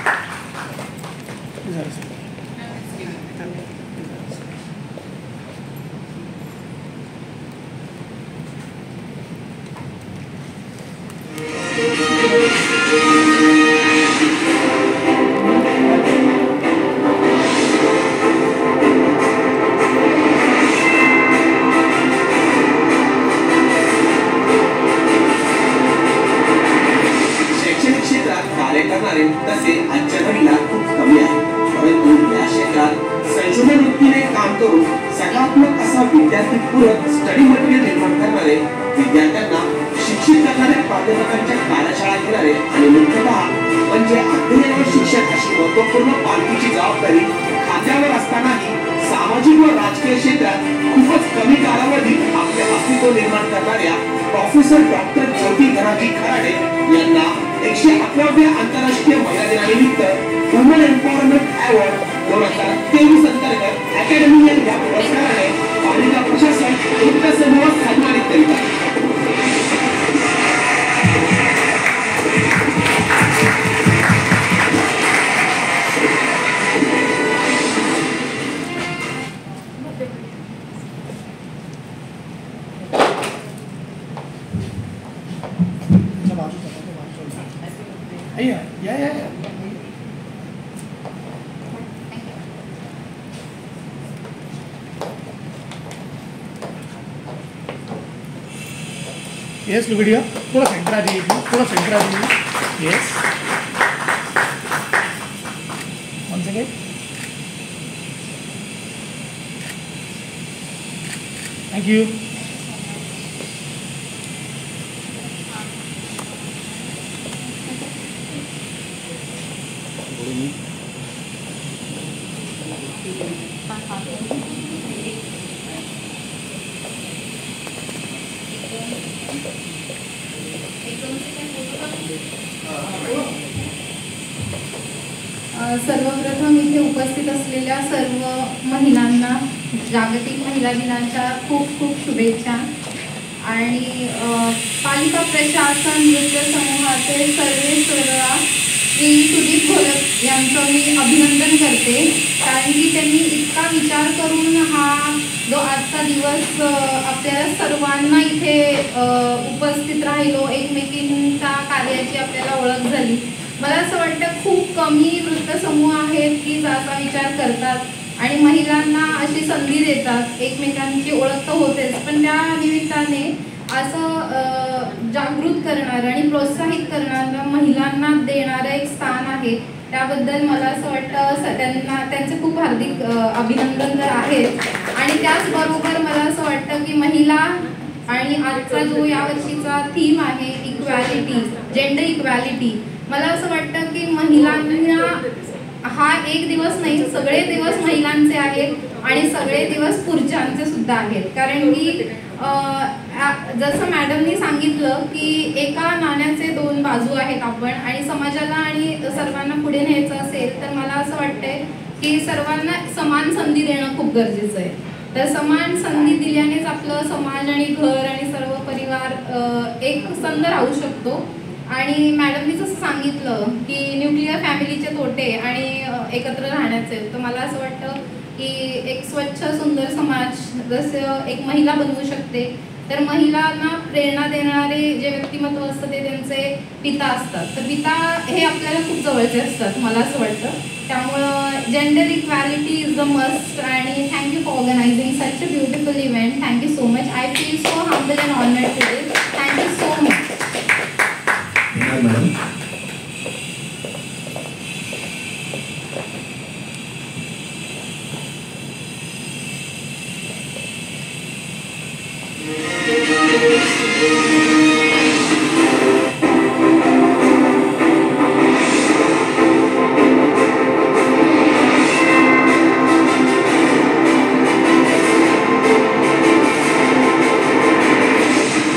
Speaker 6: असे आजच्या घडीला खूप कमी आहे. परंतु या क्षेत्रात संशोधन वृत्तीने काम करून सकारात्मक असा विद्यार्थीपूरक स्टडी मटेरियल निर्माण करणारे, विद्यार्थ्यांना शिक्षित करणारे, प्राध्यापकांच्या कार्यशाळा घेणारे आणि मुख्यतः म्हणजे अध्ययन व शिक्षण अशी महत्वपूर्ण पालखीची जबाबदारी खांद्यावर असतानाही सामाजिक व राजकीय क्षेत्रात खूपच कमी कालावधीत आपले अस्तित्व निर्माण करणाऱ्या प्रोफेसर डॉक्टर ज्योती धनाजी खराडे यांना 111व्या आंतरराष्ट्रीय महिला दिनानिमित्त वुमन एम्पॉवरमेंट अवॉर्ड 2023 अंतर्गत अकॅडमी या पुरस्काराने पालिका प्रशासन वृत्त समूह सन्मानित करीत आहे.
Speaker 2: यस वीडियो थोड़ा सेंटर आ जाइए, थोड़ा सेंटर आ जाइए. Yes one second. Thank you.
Speaker 8: सर्वप्रथम इथे उपस्थित असलेल्या सर्व महिलांना जागतिक महिला दिनाच्या खूप खूप शुभेच्छा. आणि पालिका प्रशासन नृत्य समूहाचे सर्वेसर्वा श्री सुदीप घोलप यांचं मी अभिनंदन करते, कारण की त्यांनी इतका विचार करून हा जो आजचा दिवस आपल्याला सर्वांना इथे उपस्थित राहिलो, एकमेकींच्या कार्याची आपल्याला ओळख झाली. मला असं वाटतं खूप कमी वृत्तसमूह आहेत की असा विचार करतात आणि महिलांना अशी संधी देतात. एकमेकांची ओळख तर होतेच, पण त्या निमित्ताने असं जागृत करणारं आणि प्रोत्साहित करणारं महिलांना देणारं एक स्थान आहे. त्याबद्दल मला असं वाटतं त्यांचे खूप हार्दिक अभिनंदन तर आहेत. आणि त्याचबरोबर मला असं वाटतं की महिला आणि आजचा जो यावर्षीचा थीम आहे इक्वॅलिटी, जेंडर इक्वॅलिटी, मला असं वाटतं की महिलांना हा एक दिवस नाही, सगळे दिवस महिलांचे आहेत आणि सगळे दिवस पुरुषांचे सुद्धा आहेत. कारण की जसं मॅडमनी सांगितलं की एका नाण्याचे दोन बाजू आहेत आपण, आणि समाजाला आणि सर्वांना पुढे न्यायचं असेल तर मला असं वाटतंय की सर्वांना समान संधी देणं खूप गरजेचं आहे. तर समान संधी दिल्यानेच आपलं समाज आणि घर आणि सर्व परिवार एक संध राहू शकतो. आणि मॅडमनी जसं सांगितलं की न्यूक्लिअर फॅमिलीचे तोटे आणि एकत्र राहण्याचे, तर मला असं वाटतं की एक स्वच्छ सुंदर समाज जसं एक महिला बनवू शकते, तर महिलांना प्रेरणा देणारे जे व्यक्तिमत्व असतं ते त्यांचे पिता असतात. तर पिता हे आपल्याला खूप जवळचे असतात मला असं वाटतं. त्यामुळं gender equality is the must. आणि thank you for organising such a beautiful event. Thank you so much. I feel so humble and honoured today. Thank you so much.
Speaker 1: Madam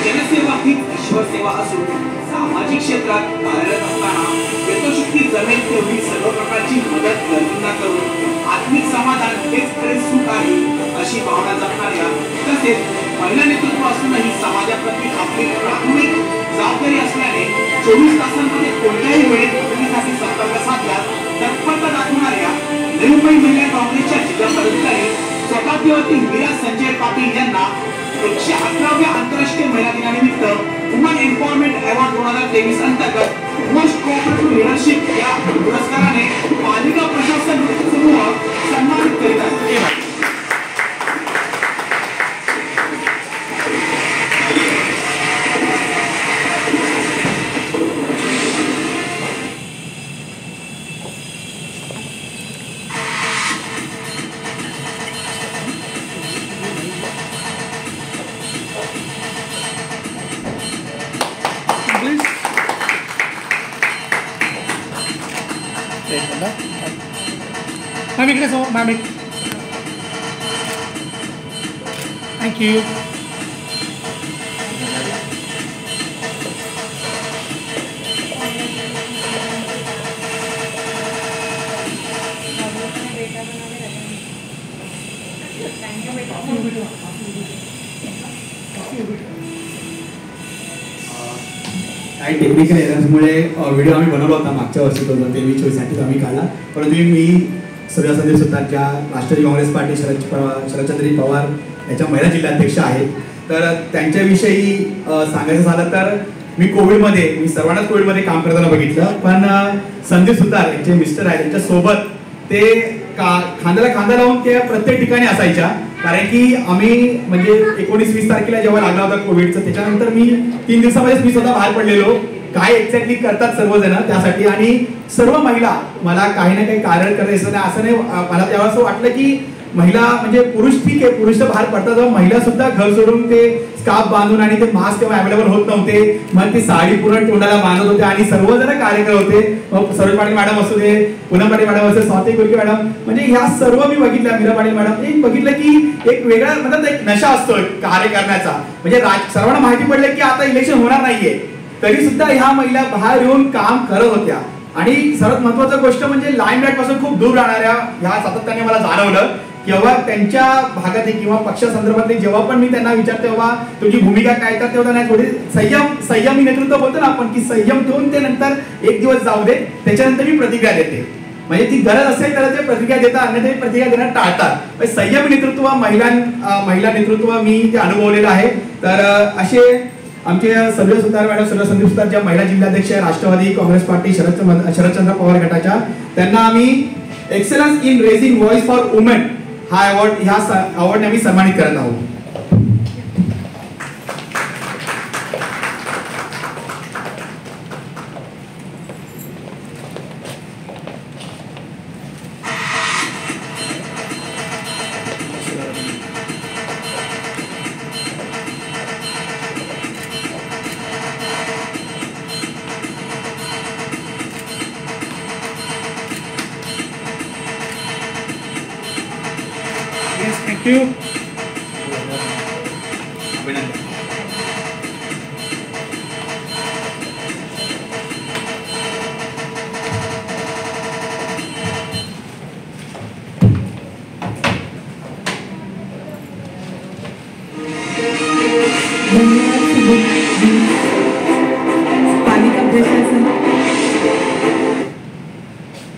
Speaker 6: जनसेवा ही ईश्वरसेवा असून सामाजिक क्षेत्रात कार्यरत असताना यथोशक्ती जमेल तेवढी सर्व प्रकारची मदत गरजूंना करून आत्मिक समाधान हेच खरे सुख आहे अशी भावना जपणाऱ्या, तसेच महिला नेतृत्व असूनही समाजाप्रती आपली प्राथमिक जबाबदारी असल्याने 24 तासांमध्ये कोणत्याही वेळेत मदतीसाठी संपर्क साधल्यास तत्परता दाखवणाऱ्या नवी मुंबई महिला काँग्रेसच्या जिल्हा पदाधिकारी सौभाग्यवती मीरा संजय पाटील यांना 111व्या आंतरराष्ट्रीय महिला दिनानिमित्त वुमन एम्पॉवरमेंट अवॉर्ड 2023 अंतर्गत मोस्ट कोऑपरेटिव्ह लीडरशिप या पुरस्काराने पालिका प्रशासन समूह सन्मानित करीत आहे.
Speaker 2: मॅम इकडे समोर मॅम एक थँक्यू.
Speaker 1: काही टेक्निकल एरर्समुळे व्हिडिओ आम्ही बनवला होता मागच्या वर्षी 2023-24 आम्ही काढला, परंतु मी सूर्या संदीप सुतारच्या राष्ट्रवादी काँग्रेस पार्टी शरदचंद्र पवार याच्या महिला जिल्हाध्यक्ष आहेत. तर त्यांच्याविषयी सांगायचं झालं तर मी सर्वांनाच कोविडमध्ये काम करताना बघितलं, पण संदीप सुतार यांचे मिस्टर आहेत, त्यांच्यासोबत ते खांद्याला खांदा लावून ते प्रत्येक ठिकाणी असायच्या. कारण की आम्ही म्हणजे 19-20 तारखेला जेव्हा लागला होता कोविडचं, त्याच्यानंतर मी 3 दिवसामध्येच मी स्वतः बाहेर पडलेलो. काय एक्झॅक्टली करतात सर्वजण त्यासाठी, आणि सर्व महिला मला काही ना काही कारण करायचं नाही असं नाही. मला तेव्हा असं वाटलं की महिला म्हणजे पुरुष ठीक आहे, पुरुष तर बाहेर पडतात, जेव्हा महिला सुद्धा घर सोडून ते स्कार्फ बांधून, आणि ते मास्क तेव्हा अवेलेबल होत नव्हते, मग ती साडी पूर्ण तोंडाला बांधत होते आणि सर्वजण कार्य करत होते. मग सरोज पाटील मॅडम असू दे, पूनम पाटील मॅडम असू दे, स्वाती कुलके मॅडम, म्हणजे ह्या सर्व मी बघितल्या, मीरा पाटील मॅडम, एक बघितलं की एक वेगळा मतलब एक नशा असतो कार्य करण्याचा. म्हणजे सर्वांना माहिती पडलं की आता इलेक्शन होणार नाहीये, तरी सुद्धा ह्या महिला बाहेर येऊन काम करत होत्या. आणि सर्वात महत्वाची गोष्ट म्हणजे लाईमलाईट पासून खूप दूर राहणाऱ्या ह्या सातत्याने मला जाणवलं. किंवा त्यांच्या भागातली किंवा पक्षासंदर्भातली जेव्हा पण मी त्यांना विचारतो तेव्हा तुझी भूमिका काय, तर तेव्हा त्यांना थोडी संयमी नेतृत्व बोलतो ना आपण, की संयम ठेवून ते नंतर एक दिवस जाऊ दे, त्याच्यानंतर मी प्रतिक्रिया देते. म्हणजे ती गरज असेल तर ते प्रतिक्रिया देतात, अन्यथा प्रतिक्रिया देणं टाळतात. संयमी नेतृत्व महिला नेतृत्व मी ते अनुभवलेलं आहे. तर असे आमचे सर्व सुतार मॅडम, सर्व संदीप सुतार ज्या महिला जिल्हाध्यक्ष राष्ट्रवादी काँग्रेस पार्टी शरदचंद्र पवार गटाच्या, त्यांना आम्ही excellence in raising voice for women हा ह्या अवॉर्डने आम्ही सन्मानित करत आहोत.
Speaker 2: थँक्यू.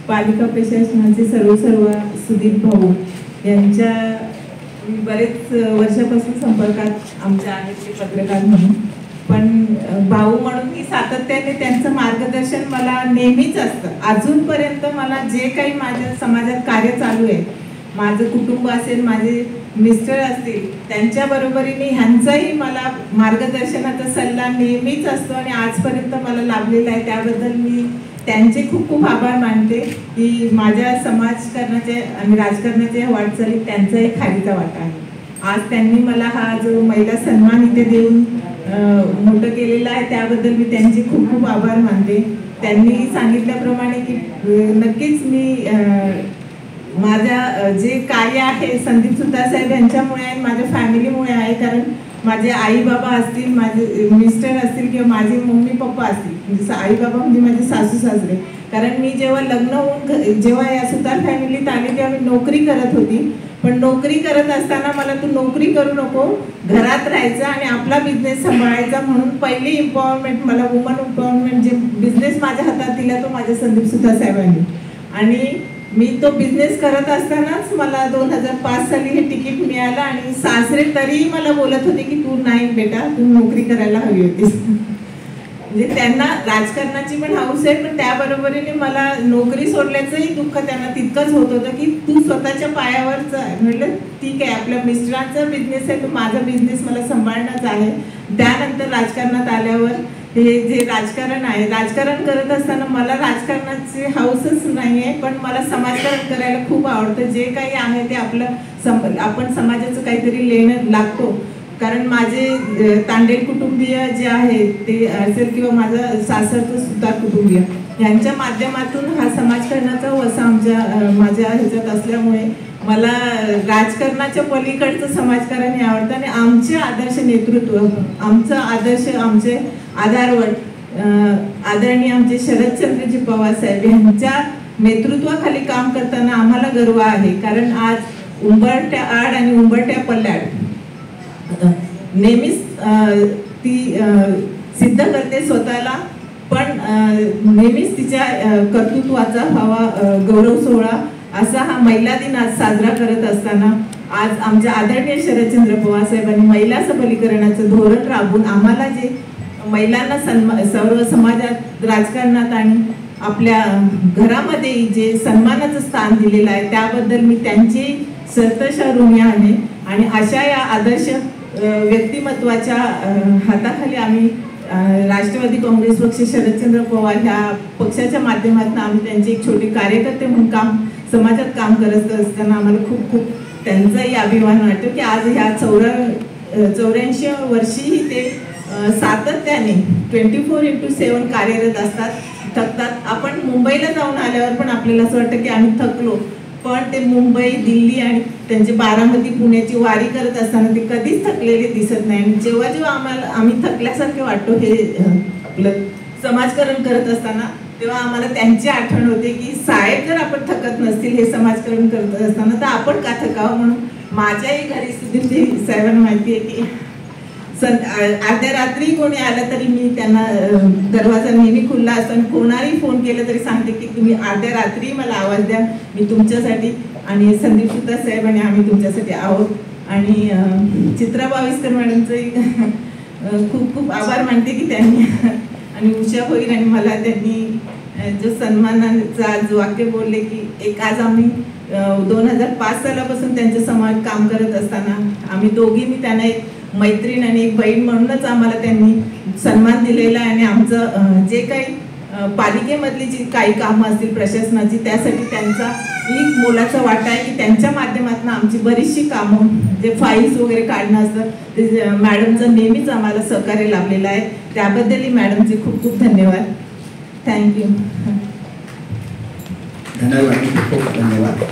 Speaker 3: पालिका प्रशासनाचे सर्व सुदीप भाऊ यांच्या बरेच वर्षापासून संपर्कात आमच्या आहेत ते पत्रकार म्हणून, पण भाऊ म्हणून की सातत्याने त्यांचं मार्गदर्शन मला नेहमीच असतं. अजूनपर्यंत मला जे काही माझ्या समाजात कार्य चालू आहे, माझं कुटुंब असेल, माझे मिस्टर असतील, त्यांच्या बरोबरीने ह्यांचाही मला मार्गदर्शनाचा सल्ला नेहमीच असतो आणि आजपर्यंत मला लाभलेला आहे. त्याबद्दल मी त्यांचे खूप खूप आभार मानते की माझ्या समाजकारणाच्या आणि राजकारणाच्या वाटचालीत त्यांचा एक खारीचा वाटा आहे. आज त्यांनी मला हा जो महिला सन्मान इथे देऊन मोठं केलेलं आहे, त्याबद्दल मी त्यांचे खूप खूप आभार मानते. त्यांनी सांगितल्याप्रमाणे की नक्कीच मी माझ्या जे कार्य आहे संदीप सुतार साहेब यांच्यामुळे आहे, माझ्या फॅमिलीमुळे आहे. कारण माझे आई बाबा असतील, माझे मिस्टर असतील किंवा माझे मम्मी पप्पा असतील, म्हणजे आई बाबा म्हणजे माझे सासू सासरे. कारण मी जेव्हा लग्न होऊन जेव्हा या सुतार फॅमिलीत आले तेव्हा मी नोकरी करत होती, पण नोकरी करत असताना मला तू नोकरी करू नको, घरात राहायचं आणि आपला बिझनेस सांभाळायचा, म्हणून पहिली एम्पॉवरमेंट मला वुमन एम्पॉवरमेंट जे बिझनेस माझ्या हातात दिला तो माझ्या संदीप सुतार साहेबांनी. आणि मी तो बिझनेस करत असतानाच मला 2005 साली हे तिकीट मिळालं आणि सासरे तरीही मला बोलत होते की तू नाही बेटा, तू नोकरी करायला हवी होतीस. म्हणजे त्यांना राजकारणाची पण हौस आहे, पण त्याबरोबरीने मला नोकरी सोडल्याचंही दुःख त्यांना तितकंच होत होतं की तू स्वतःच्या पायावरच आहे. म्हटलं ठीक आहे, आपल्या मिस्टरांचा बिझनेस आहे, तो माझा बिझनेस मला सांभाळणंच आहे. त्यानंतर राजकारणात आल्यावर हे जे राजकारण आहे, राजकारण करत असताना मला राजकारणाची हौसच नाही आहे, पण मला समाजकारण करायला खूप आवडतं. जे काही आहे ते आपण समाजाचं काहीतरी लेणं लागतो. कारण माझे तांडेल कुटुंबीय जे आहेत ते असेल किंवा माझा सासरचं सुतार कुटुंबीय यांच्या माध्यमातून हा समाजकारणाचा वसा माझ्या ह्याच्यात असल्यामुळे मला राजकारणाच्या पलीकडचं समाजकारण हे आवडतं आणि आमचे आदर्श नेतृत्व, आमचं आदर्श, आमचे आधारवड आदरणीय आमचे शरदचंद्रजी पवार साहेब यांच्या नेतृत्वाखाली काम करताना आम्हाला गर्व आहे. कारण आज उंबरठ्या आड आणि उंबरठ्या पल्ल्याड नेहमीच ती सिद्ध करते स्वतःला, पण नेहमीच तिच्या कर्तृत्वाचा व्हावा गौरव सोहळा असा हा महिला दिन आज साजरा करत असताना आज आमच्या आदरणीय शरदचंद्र पवार साहेबांनी महिला सबलीकरणाचं धोरण राबवून आम्हाला जे महिलांना सर्व समाजात, राजकारणात आणि आपल्या घरामध्ये जे सन्मानाचं स्थान दिलेलं आहे त्याबद्दल मी त्यांची सरतशा ऋणी आहे. आणि अशा या आदर्श व्यक्तिमत्वाच्या हाताखाली आम्ही राष्ट्रवादी काँग्रेस पक्ष शरदचंद्र पवार ह्या पक्षाच्या माध्यमातून आम्ही त्यांचे एक छोटे कार्यकर्ते म्हणून समाजात काम करत असताना आम्हाला खूप खूप त्यांचाही अभिमान वाटतो की आज ह्या 84 वर्षीही ते सातत्याने 24/7 कार्यरत असतात, थकतात. आपण मुंबईला जाऊन आल्यावर पण आपल्याला असं वाटतं की आम्ही थकलो, पण ते मुंबई, दिल्ली आणि त्यांची बारामती, पुण्याची वारी करत असताना ते कधीच थकलेले दिसत नाही. आणि जेव्हा जेव्हा आम्ही थकल्यासारखे वाटतो हे आपलं समाजकारण करत असताना, तेव्हा आम्हाला त्यांची आठवण होते की साहेब जर आपण थकत नसतील हे समाजकारण करत असताना तर आपण का थकावं. म्हणून माझ्याही घरी सुधीरजी साहेबांना माहिती आहे की अर्ध्या रात्री कोणी आलं तरी मी त्यांना दरवाजा नेहमी खुल्ला असतो आणि कोणालाही फोन केला तरी सांगते की तुम्ही अर्ध्या रात्री मला आवाज द्या, मी तुमच्यासाठी आणि संदीप सुतार साहेब आणि आम्ही तुमच्यासाठी आहोत. आणि चित्रा बाविस्कर मॅडमचंही खूप खूप आभार मानते की त्यांनी आणि उषा भोईर आणि मला त्यांनी जो सन्मानाचा जो वाक्य बोलले की एक आज आम्ही 2005 सालापासून त्यांच्या समाज काम करत असताना आम्ही दोघी, मी त्यांना एक मैत्रीण आणि एक बहीण म्हणूनच आम्हाला त्यांनी सन्मान दिलेला आहे. आणि आमचं जे काही पालिकेमधली जी काही कामं असतील प्रशासनाची त्यासाठी त्यांचा एक मोलाचा वाटा आहे की त्यांच्या माध्यमातून आमची बरीचशी कामं जे फाईल्स वगैरे काढणं असतं ते मॅडमचं नेहमीच आम्हाला सहकार्य लाभलेलं आहे. त्याबद्दलही मॅडमचे खूप खूप धन्यवाद. थँक्यू.
Speaker 1: खूप धन्यवाद.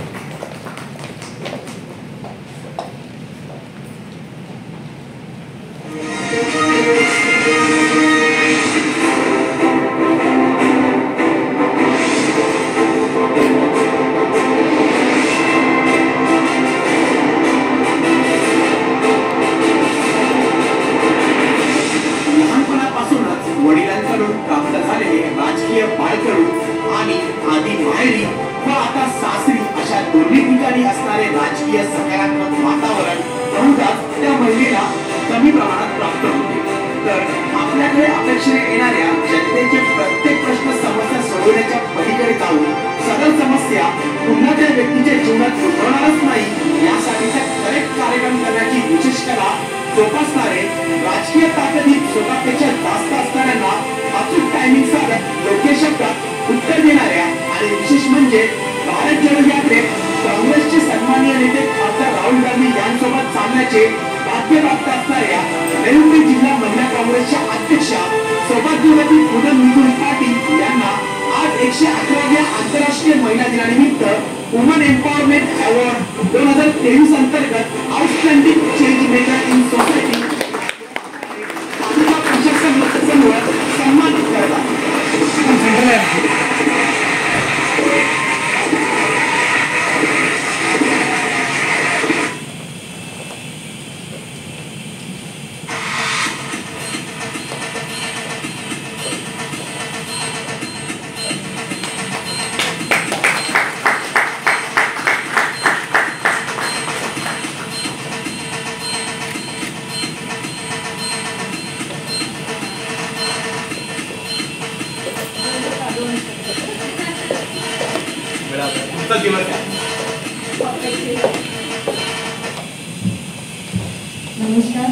Speaker 5: नमस्कार.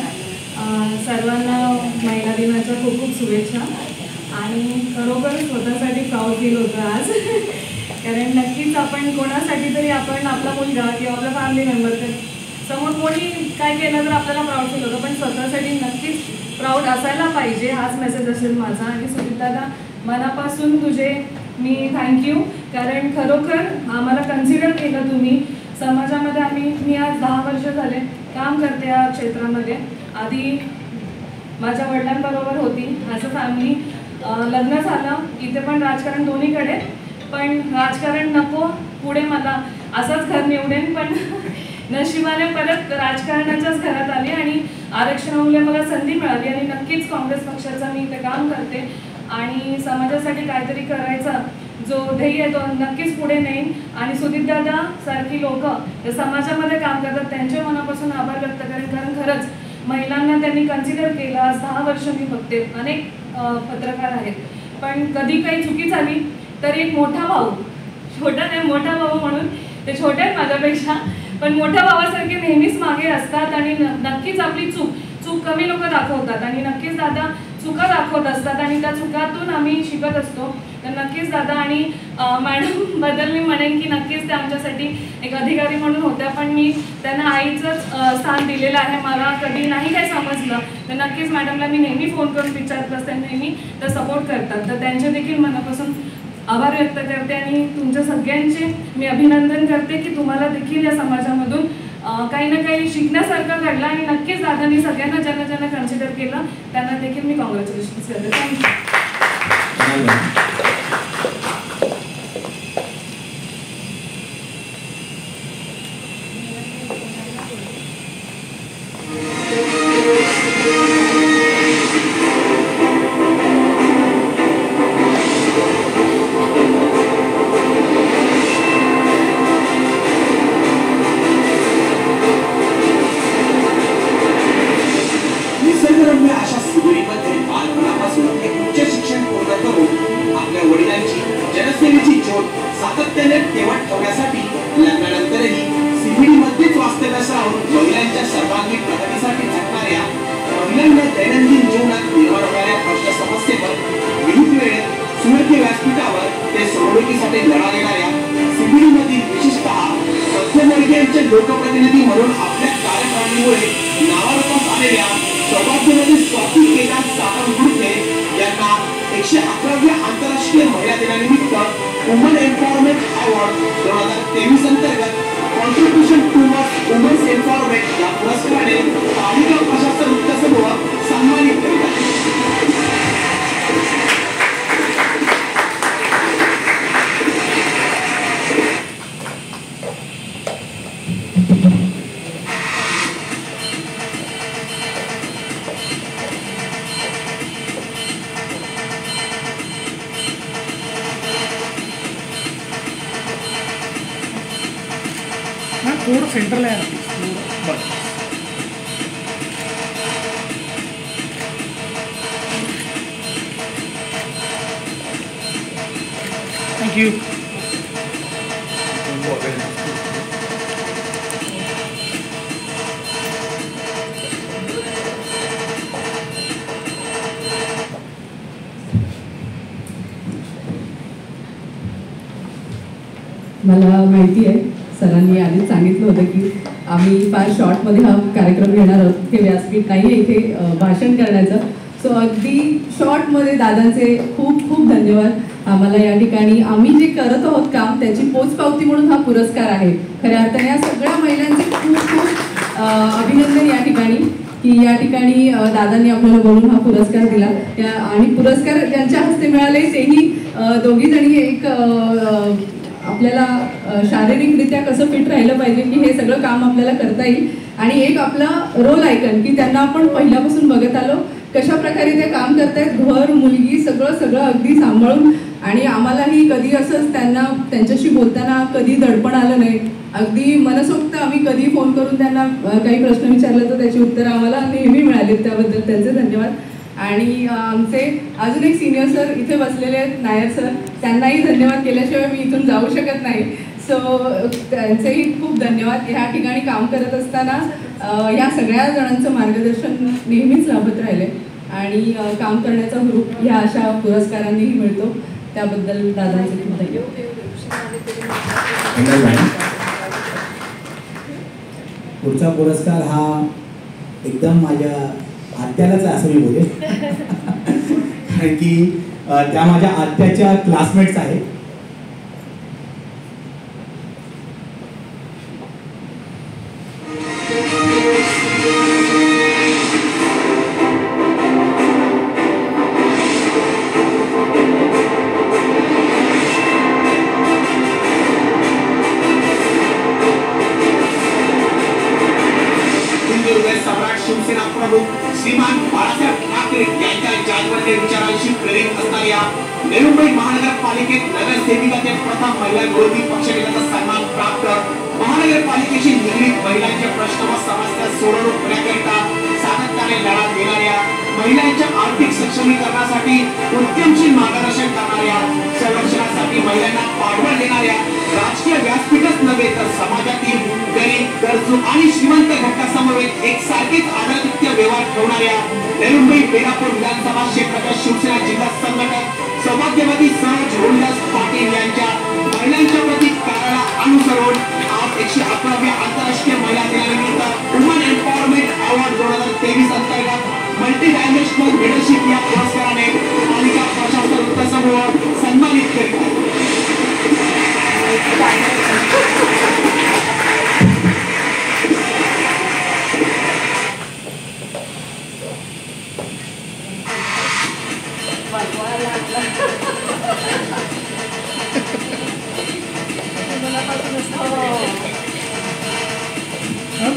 Speaker 5: सर्वांना महिला दिनाच्या खूप खूप शुभेच्छा. आणि खरोखर स्वतःसाठी प्राऊड फील होतं आज, कारण नक्कीच आपण कोणासाठी तरी आपण आपला मुलगा किंवा आपला फॅमिली मेंबर तर
Speaker 9: समोर कोणी काय केलं तर आपल्याला प्राऊड फील होतं, पण स्वतःसाठी नक्कीच प्राऊड असायला पाहिजे, हाच मेसेज असेल माझा. आणि सुदीप दादा, मनापासून तुझे मी थँक्यू, कारण खरोखर आम्हाला कन्सिडर केलं तुम्ही समाजामध्ये. मी आज 10 वर्ष झाले काम करते या क्षेत्रामध्ये. आधी माझ्या वडिलांबरोबर होती ॲज अ फॅमिली. लग्न झालं, इथे पण राजकारण दोन्हीकडे, पण राजकारण नको, पुढे मला असंच घर निवडेन, पण नशिबाने परत राजकारणाच्याच घरात आली आणि आरक्षणामुळे मला संधी मिळाली आणि नक्कीच काँग्रेस पक्षाचं मी इथे काम करते आणि समाजासाठी काहीतरी करायचा जो ध्येय आहे तो नक्कीच पुढे नेईन. आणि सुदीपदादा सारखी लोक जे समाजामध्ये काम करतात त्यांच्या मनापासून आभार व्यक्त करेन, कारण खरंच महिलांना त्यांनी कन्सिडर केलं. आज 10 वर्ष मी बघते, अनेक पत्रकार आहेत, पण कधी काही चुकी झाली तर एक मोठा भाऊ, छोटा नाही मोठा भाऊ म्हणून, ते छोटे आहेत माझ्यापेक्षा, पण मोठ्या भावासारखे नेहमीच मागे असतात आणि नक्कीच आपली चूक कमी लोक दाखवतात आणि नक्कीच दादा चुका दाखवत असतात आणि त्या चुकातून आम्ही शिकत असतो. तर नक्कीच दादा आणि मॅडम बद्दल मी म्हणेन की नक्कीच त्या आमच्यासाठी एक अधिकारी म्हणून होत्या, पण मी त्यांना आईचंच स्थान दिलेलं आहे. मला कधी नाही काय समजलं तर नक्कीच मॅडमला मी नेहमी फोन करून विचारत असते, नेहमी तर सपोर्ट करतात. तर त्यांचे देखील मनापासून आभार व्यक्त करते आणि तुमच्या सगळ्यांचे मी अभिनंदन करते की तुम्हाला देखील या समाजामधून काही ना काही शिकण्यासारखं घडलं आणि नक्कीच दादांनी सगळ्यांना ज्यांना कन्सिडर केलं त्यांना देखील मी कॉंग्रॅच्युलेशन्स करते. थँक्यू.
Speaker 6: निसर्गरम्य अशा शिबिरीमध्ये बालपणापासून एक उच्च शिक्षण पूर्ण करून आपल्या वडिलांची जनसेवेची ज्योत सातत्याने तेवत ठेवण्यासाठी लग्नानंतरही सीबीडीमध्येच वास्तव्यास राहून महिलांच्या सर्वांगीण प्रगतीसाठी झटणाऱ्या, महिलांना दैनंदिन जीवनात निर्माण होणाऱ्या प्रश्न समस्येवर विविध वेळेत सुयोग्य व्यासपीठावर ते सोडवणुकीसाठी लढा देणाऱ्या सीबीडीमधील विशेषतः मध्यमवर्गीयांचे लोकप्रतिनिधी म्हणून आपल्या कार्यप्रणालीमुळे नावारूपास आलेल्या सौभाग्यवती स्वाती केदार सावंतगुडे यांना 111व्या आंतरराष्ट्रीय महिला दिनानिमित्त वुमन एम्पॉवरमेंट अवॉर्ड 2023 अंतर्गत कॉन्ट्रीब्युशन टुवर्ड्स वुमन्स एम्पॉवरमेंट या पुरस्काराने पालिका प्रशासन वृत्तसमूह सन्मानित करीत आहे.
Speaker 2: थोडं सेंटरला आहे बस. थँक्यू.
Speaker 3: मला माहिती आहे सरांनी आधीच सांगितलं होतं की आम्ही फार शॉर्टमध्ये हा कार्यक्रम घेणार आहोत. हे व्यासपीठ नाही आहे इथे भाषण करण्याचं. सो अगदी शॉर्टमध्ये दादांचे खूप खूप धन्यवाद. आम्हाला या ठिकाणी आम्ही जे करत आहोत काम त्याची पोचपावती म्हणून हा पुरस्कार आहे. खऱ्या अर्थाने या सगळ्या महिलांचे खूप खूप अभिनंदन या ठिकाणी की या ठिकाणी दादांनी आपल्याला बोलून हा पुरस्कार दिला. आणि पुरस्कार ज्यांच्या हस्ते मिळाले तेही दोघीजणी एक आपल्याला शारीरिकरित्या कसं फिट राहिलं पाहिजे की हे सगळं काम आपल्याला करता येईल आणि एक आपला रोल आयकन की त्यांना आपण पहिल्यापासून बघत आलो कशा प्रकारे ते काम करतायत, घर मुलगी सगळं अगदी सांभाळून. आणि आम्हालाही कधी असंच त्यांच्याशी बोलताना कधी दडपण आलं नाही. अगदी मनसोक्त आम्ही कधी फोन करून त्यांना काही प्रश्न विचारले तर त्याची उत्तरं आम्हाला नेहमी मिळालीत. त्याबद्दल त्यांचे धन्यवाद. आणि आमचे अजून एक सिनियर सर इथे बसलेले आहेत, नायर सर, त्यांनाही धन्यवाद केल्याशिवाय मी इथून जाऊ शकत नाही. सो त्यांचेही खूप धन्यवाद. ह्या ठिकाणी काम करत असताना ह्या सगळ्या जणांचं मार्गदर्शन नेहमीच लाभत राहिले आणि काम करण्याचा ग्रुप ह्या अशा पुरस्कारांनीही मिळतो. त्याबद्दल दादांचे खूप धन्यवाद.
Speaker 10: पुढचा पुरस्कार हा एकदम माझ्या आत्यालाच आहे असं मी बोलेल कारण की त्या माझ्या आत्याच्या क्लासमेट्स आहेत.
Speaker 6: शिवसेना प्रमुख श्रीमान बाळासाहेब ठाकरे यांच्या जागृत विचारांशी प्रेरित असणाऱ्या नेरुंबई महानगरपालिकेत नगरसेविका ते प्रथम महिला विरोधी पक्षनेत्याचा सन्मान प्राप्त महानगरपालिकेशी निगडीत महिलांचे प्रश्न व समस्या सोडवण्याकरिता सातत्याने लढा देणाऱ्या महिलांच्या आर्थिक सक्षमीकरणासाठी उद्यमशील मार्गदर्शन करणाऱ्या संरक्षणासाठी महिलांना पाठबळ देणाऱ्या राजकीय व्यासपीठच नव्हे तर समाजातील गरीब गरजू आणि श्रीमंत घटकासमवेत एकसारखेच आदरातिथ्य व्यवहार ठेवणाऱ्या नेरुंबई बेलापूर विधानसभा क्षेत्राच्या शिवसेना जिल्हा संघटक सौभाग्यवती सरोज रोहिदास पाटील यांच्या महिलांच्या प्रति कार्याला अनुसरून आज 111व्या आंतरराष्ट्रीय महिला दिनानिमित्त वुमन एम्पॉवरमेंट अवॉर्ड 2023 अंतर्गत मल्टी डायमेन्शनल लीडरशिप या पुरस्काराने पालिका प्रशासन उपसमूह सन्मानित करीत आहे.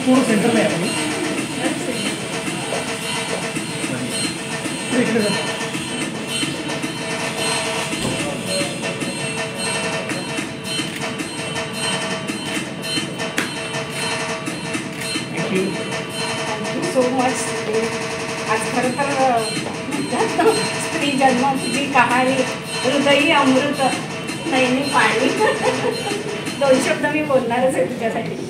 Speaker 2: पूर्ण सेंटरला आहे इकडे
Speaker 11: सो मच. आज खरं तर स्त्री जन्माची कहाणी हृदयी अमृत नैनी पाणी 2 शब्द मी बोलणारच आहे तुझ्यासाठी.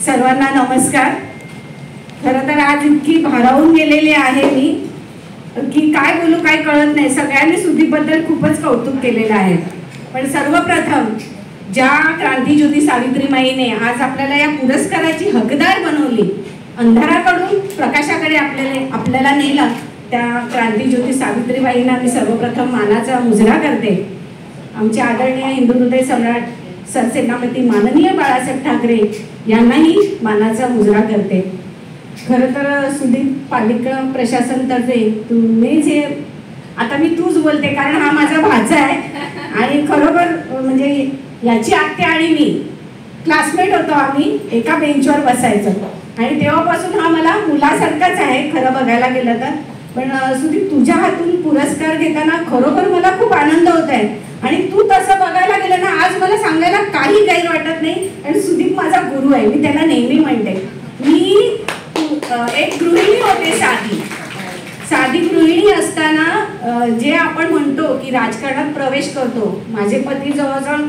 Speaker 11: सर्वांना नमस्कार. खरं तर आज इतकी भारावून गेलेली आहे मी की काय बोलू काय कळत नाही. सगळ्यांनी सुदीपबद्दल खूपच कौतुक केलेलं आहे. पण सर्वप्रथम ज्या क्रांतीज्योती सावित्रीमाईने आज आपल्याला या पुरस्काराची हकदार बनवली, अंधाराकडून प्रकाशाकडे आपल्याला नेलं, त्या क्रांतीज्योती सावित्रीबाईंना मी सर्वप्रथम मानाचा मुजरा करते. आमचे आदरणीय हिंदू हृदय सम्राट सरसेनापती माननीय बाळासाहेब ठाकरे यांनाही मानाचा मुजरा करते. खरं तर सुदीप पालिका प्रशासनतर्फे तुम्ही जे आता मी तूच बोलते कारण हा माझा भाचा आहे आणि खरोखर म्हणजे याची आत्या आणि मी क्लासमेट होतो. आम्ही एका बेंचवर बसायचो आणि तेव्हापासून हा मला मुलासारखाच आहे खरं बघायला गेलं तर. पण सुदीप तुझ्या हातून पुरस्कार घेताना खरोखर मला खूप आनंद होत आहे आणि तू तसं बघायला गेलं ना आज मला सांगायला काही गैर वाटत नाही. आणि सुदीप माझा गुरु आहे, मी त्याला नेहमी म्हणते. मी एक गृहिणी होते, साधी गृहिणी असताना जे आपण म्हणतो की राजकारणात प्रवेश करतो. माझे पती जवळजवळ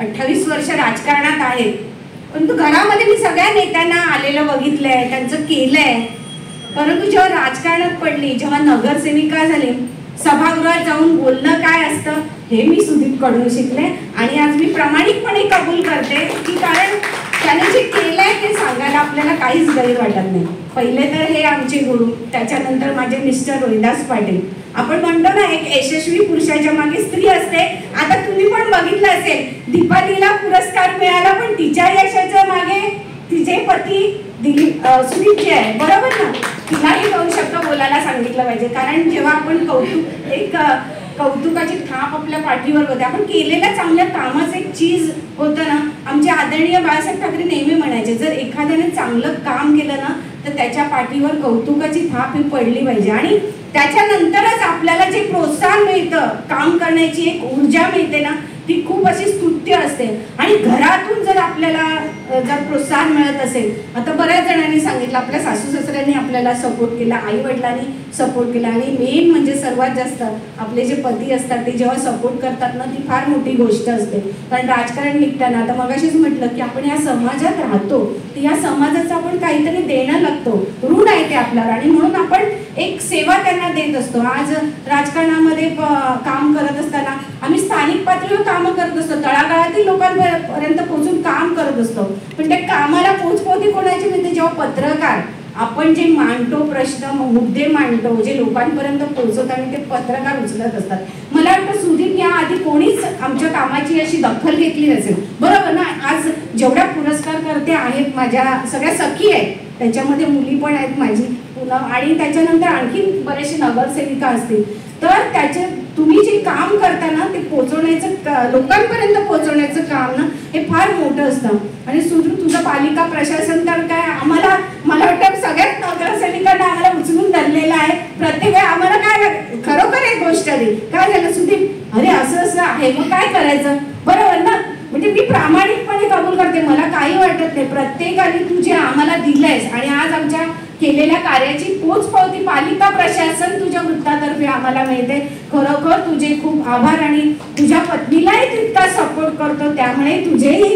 Speaker 11: 28 वर्ष राजकारणात आहेत. परंतु घरामध्ये मी सगळ्या नेत्यांना आलेलं बघितलंय, त्यांचं केलंय. परंतु जेव्हा राजकारणात पडली, जेव्हा नगरसेविका झाली, सभागृहात जाऊन बोलणं काय असतं हे मी सुदीपकडून शिकले. आणि आज मी प्रामाणिकपणे कबूल करते की कारण त्याने जे केलंय ते सांगायला आपल्याला काहीच गैर वाटत नाही. पहिले तर हे आमचे गुरु, त्याच्यानंतर माझे मिस्टर रोहिदास पाटील. आपण म्हणतो ना एक यशस्वी पुरुषाच्या मागे स्त्री असते. आता तुम्ही पण बघितलं असेल दीपालीला पुरस्कार मिळाला पण तिच्या यशाच्या मागे तिचे पती सुदीप जे आहे, बरोबर ना. तिलाही 2 शब्द बोलायला सांगितलं पाहिजे कारण जेव्हा आपण कौतुकाची थाप आपल्या पाठीवर होते, आपण केलेल्या चांगल्या कामाचं एक चीज होतं ना. आमचे आदरणीय बाळासाहेब ठाकरे नेहमी म्हणायचे जर एखाद्याने चांगलं काम केलं ना तर त्याच्या पाठीवर कौतुकाची थाप ही पडली पाहिजे. आणि त्याच्यानंतरच आपल्याला जे प्रोत्साहन मिळतं, काम करण्याची एक ऊर्जा मिळते ना, ती खूप अशी स्तुत्य असते. आणि घरातून जर आपल्याला जर प्रोत्साहन मिळत असेल, आता बऱ्याच जणांनी सांगितलं आपल्या सासू सासऱ्यांनी आपल्याला सपोर्ट केला, आई वडिलांनी सपोर्ट केला, आणि मेन म्हणजे सर्वात जास्त आपले जे पती असतात ते जेव्हा सपोर्ट करतात ना, ती फार मोठी गोष्ट असते. कारण राजकारण निघताना आता मगाशीच म्हटलं की आपण या समाजात राहतो, तर या समाजाचं आपण काहीतरी देणं लागतो, ऋण आहे ते आपल्यावर, आणि म्हणून आपण एक सेवा त्यांना देत असतो. आज राजकारणामध्ये काम करत असताना आम्ही स्थानिक पातळीवर कामं करत असतो, तळागाळातील लोकांपर्यंत पोहोचून काम करत असतो, पण त्या कामाला पोचपावती कोणाची मिळते? जेव्हा पत्रकार आपण जे मांडतो, प्रश्न मुद्दे मांडतो, जे लोकांपर्यंत पोहोचवतात आणि ते पत्रकार उचलत असतात. मला वाटतं सुदीप या आधी कोणीच आमच्या कामाची अशी दखल घेतली नसेल, बरोबर ना? आज जेवढ्या पुरस्कार करते आहेत माझ्या सगळ्या सखी आहेत, त्याच्यामध्ये मुली पण आहेत माझी पूनम, आणि त्याच्यानंतर आणखी बरेचसे नगरसेविका असतील. तर त्याचे तुम्ही जे काम करता ना ते पोहोचवण्याचं, लोकांपर्यंत पोहोचवण्याचं काम ना हे फार मोठं असतं. आणि तुझं पालिका प्रशासन तर काय, आम्हाला मला वाटतं सगळ्यात नगरसेविकांना आम्हाला उचलून धरलेलं आहे. प्रत्येक वेळी आम्हाला काय खरोखर एक गोष्ट आली, काय झालं सुदीप, अरे असं असं आहे मग काय करायचं, बरोबर ना? म्हणजे मी प्रामाणिकपणे कबूल करते, मला काही वाटत नाही. प्रत्येकाने तू जे आम्हाला दिलंयस आणि आज आमच्या केलेल्या कार्याची पोचपावती पालिका प्रशासन तुझ्या वृत्तातर्फे आम्हाला मिळते. खरोखर तुझे खूप आभार, आणि तुझ्या पत्नीलाही तितका सपोर्ट करतो, त्यामुळे तुझेही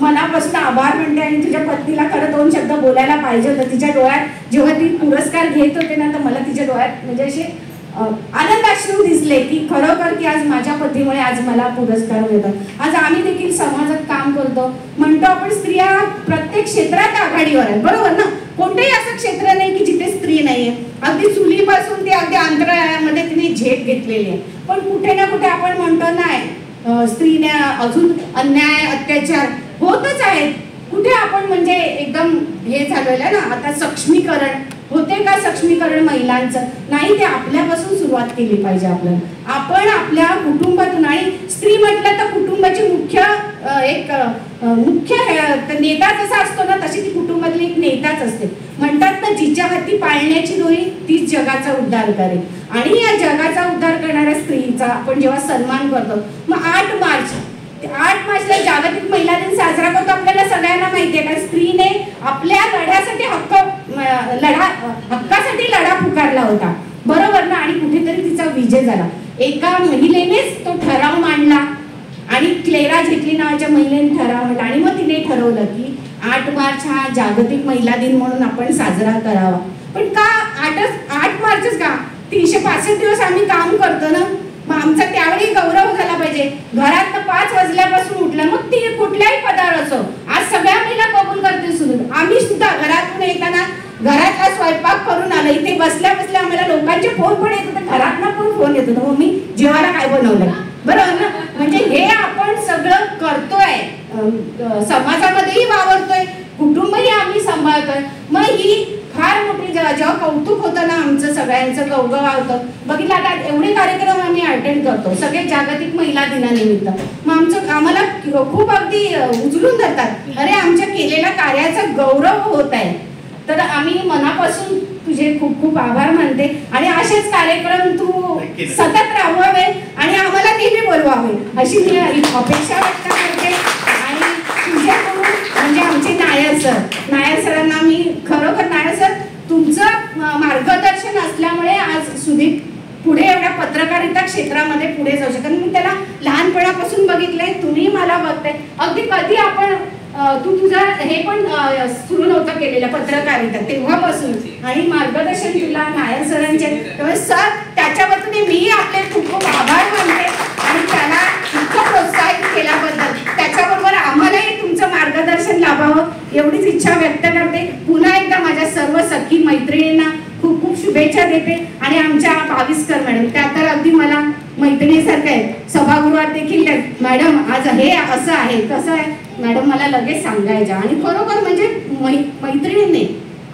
Speaker 11: मनापासून आभार म्हणते. आणि तुझ्या पत्नीला खरं 2 शब्द बोलायला पाहिजे होतं. तिच्या डोळ्यात जेव्हा ती पुरस्कार घेत होते ना, तर मला तिच्या डोळ्यात म्हणजे असे आनंदाश्रू दिसले की खरोखर की आज माझ्या पतीमुळे आज मला पुरस्कार मिळतात. आज आम्ही देखील समाजात काम करतो, म्हणतो आपण स्त्रिया प्रत्येक क्षेत्रात आघाडीवर आहेत, बरोबर ना? कोणतेही असं क्षेत्र नाही की जिथे स्त्री नाहीये. अगदी चुलीपासून ते अगदी अंतराळामध्ये तिने झेप घेतलेली आहे. पण कुठे ना कुठे आपण म्हणतो नाही, स्त्रीने अजून अन्याय अत्याचार होतच आहेत. कुठे आपण म्हणजे एकदम हे झालेलं ना, आता सक्षमीकरण होते का? सक्षमीकरण महिलांचं नाही, ते आपल्यापासून सुरुवात केली पाहिजे. आपण आपल्या कुटुंबातून, आणि स्त्री म्हटलं तर कुटुंबाची मुख्य नेता जसा असतो ना, तशी ती कुटुंबातली एक नेताच असते. म्हणतात ना, जिच्या हाती पाळण्याची दोरी तीच जगाचा उद्धार करेल. आणि या जगाचा उद्धार करणाऱ्या स्त्रीचा आपण जेव्हा सन्मान करतो, मग 8 मार्चला जागतिक महिला दिन साजरा करतो. आपल्याला सगळ्यांना माहिती आहे, कारण स्त्रीने आपल्या लढ्यासाठी हक्कासाठी लढा पुकारला होता, बरोबर ना? आणि कुठेतरी तिचा विजय झाला. एका महिलेनेच तो ठराव मांडला, आणि क्लेरा झेटली नावाच्या महिलेने ठराव मांडला, आणि मग तिने ठरवलं की 8 मार्च हा जागतिक महिला दिन म्हणून आपण साजरा करावा. पण का 8 मार्चच का? 365 दिवस आम्ही काम करतो ना, मग आमचा त्यावेळी गौरव झाला पाहिजे. घरात 5 वाजल्यापासून उठलं, मग ती कुठल्याही पदावर असो. आज सगळ्या महिला कबूल करते सुद्धा. आम्ही सुद्धा घरातून येताना घरातला स्वयंपाक करून आलं, इथे बसल्या बसल्या आम्हाला लोकांचे फोन पण येत होते, घरातनं पण फोन येत होता, मम्मी जेवायला काय बनवलंय, बरोबर ना? म्हणजे हे आपण सगळं करतोय, समाजामध्येही वावरतोय, कुटुंबही आम्ही सांभाळतोय. मग ही फार मोठी जेव्हा कौतुक होतं ना आमचं, सगळ्यांचं गवगवावतं. बघितलं आता एवढे कार्यक्रम आम्ही अटेंड करतो सगळे जागतिक महिला दिनानिमित्त, मग आम्हाला खूप अगदी उचलून धरतात, अरे आमच्या केलेल्या कार्याचा गौरव होत आहे. तर आम्ही मनापासून तुझे खूप खूप आभार मानते, आणि असेच कार्यक्रम तू सतत राबवावे आणि आम्हाला नेहमी बोलवावे अशी मी अपेक्षा व्यक्त करते. आणि तुझ्याकडून म्हणजे आमचे नायर सरांना मी खरोखर, नायर सर तुमचं मार्गदर्शन असल्यामुळे आज सुदीप पुढे एवढ्या पत्रकारिता क्षेत्रामध्ये पुढे जाऊ शकत. मी त्याला लहानपणापासून बघितलंय, तुम्ही मला बघताय. अगदी कधी आपण तुझं हे पण सुरू नव्हतं केलेलं पत्रकारिता तेव्हापासून, आणि मार्गदर्शन तुला नायर सरांचे, त्यामुळे सर त्याच्याबद्दल मी आपले खूप खूप आभार मानते. आणि त्याला इतकं प्रोत्साहित केल्याबद्दल, त्याच्याबरोबर आम्हालाही तुमचं मार्गदर्शन लाभावं एवढीच इच्छा व्यक्त करते. पुन्हा एकदा माझ्या सर्व सखी मैत्रिणींना खूप खूप शुभेच्छा देते. आणि आमच्या भाविस्कर मॅडम त्या तर अगदी मला मैत्रिणीसारखं आहे, सभागृहात देखील मॅडम आज हे असं आहे कसं आहे मॅडम मला लगेच सांगायच्या. आणि खरोखर म्हणजे मैत्रिणींनी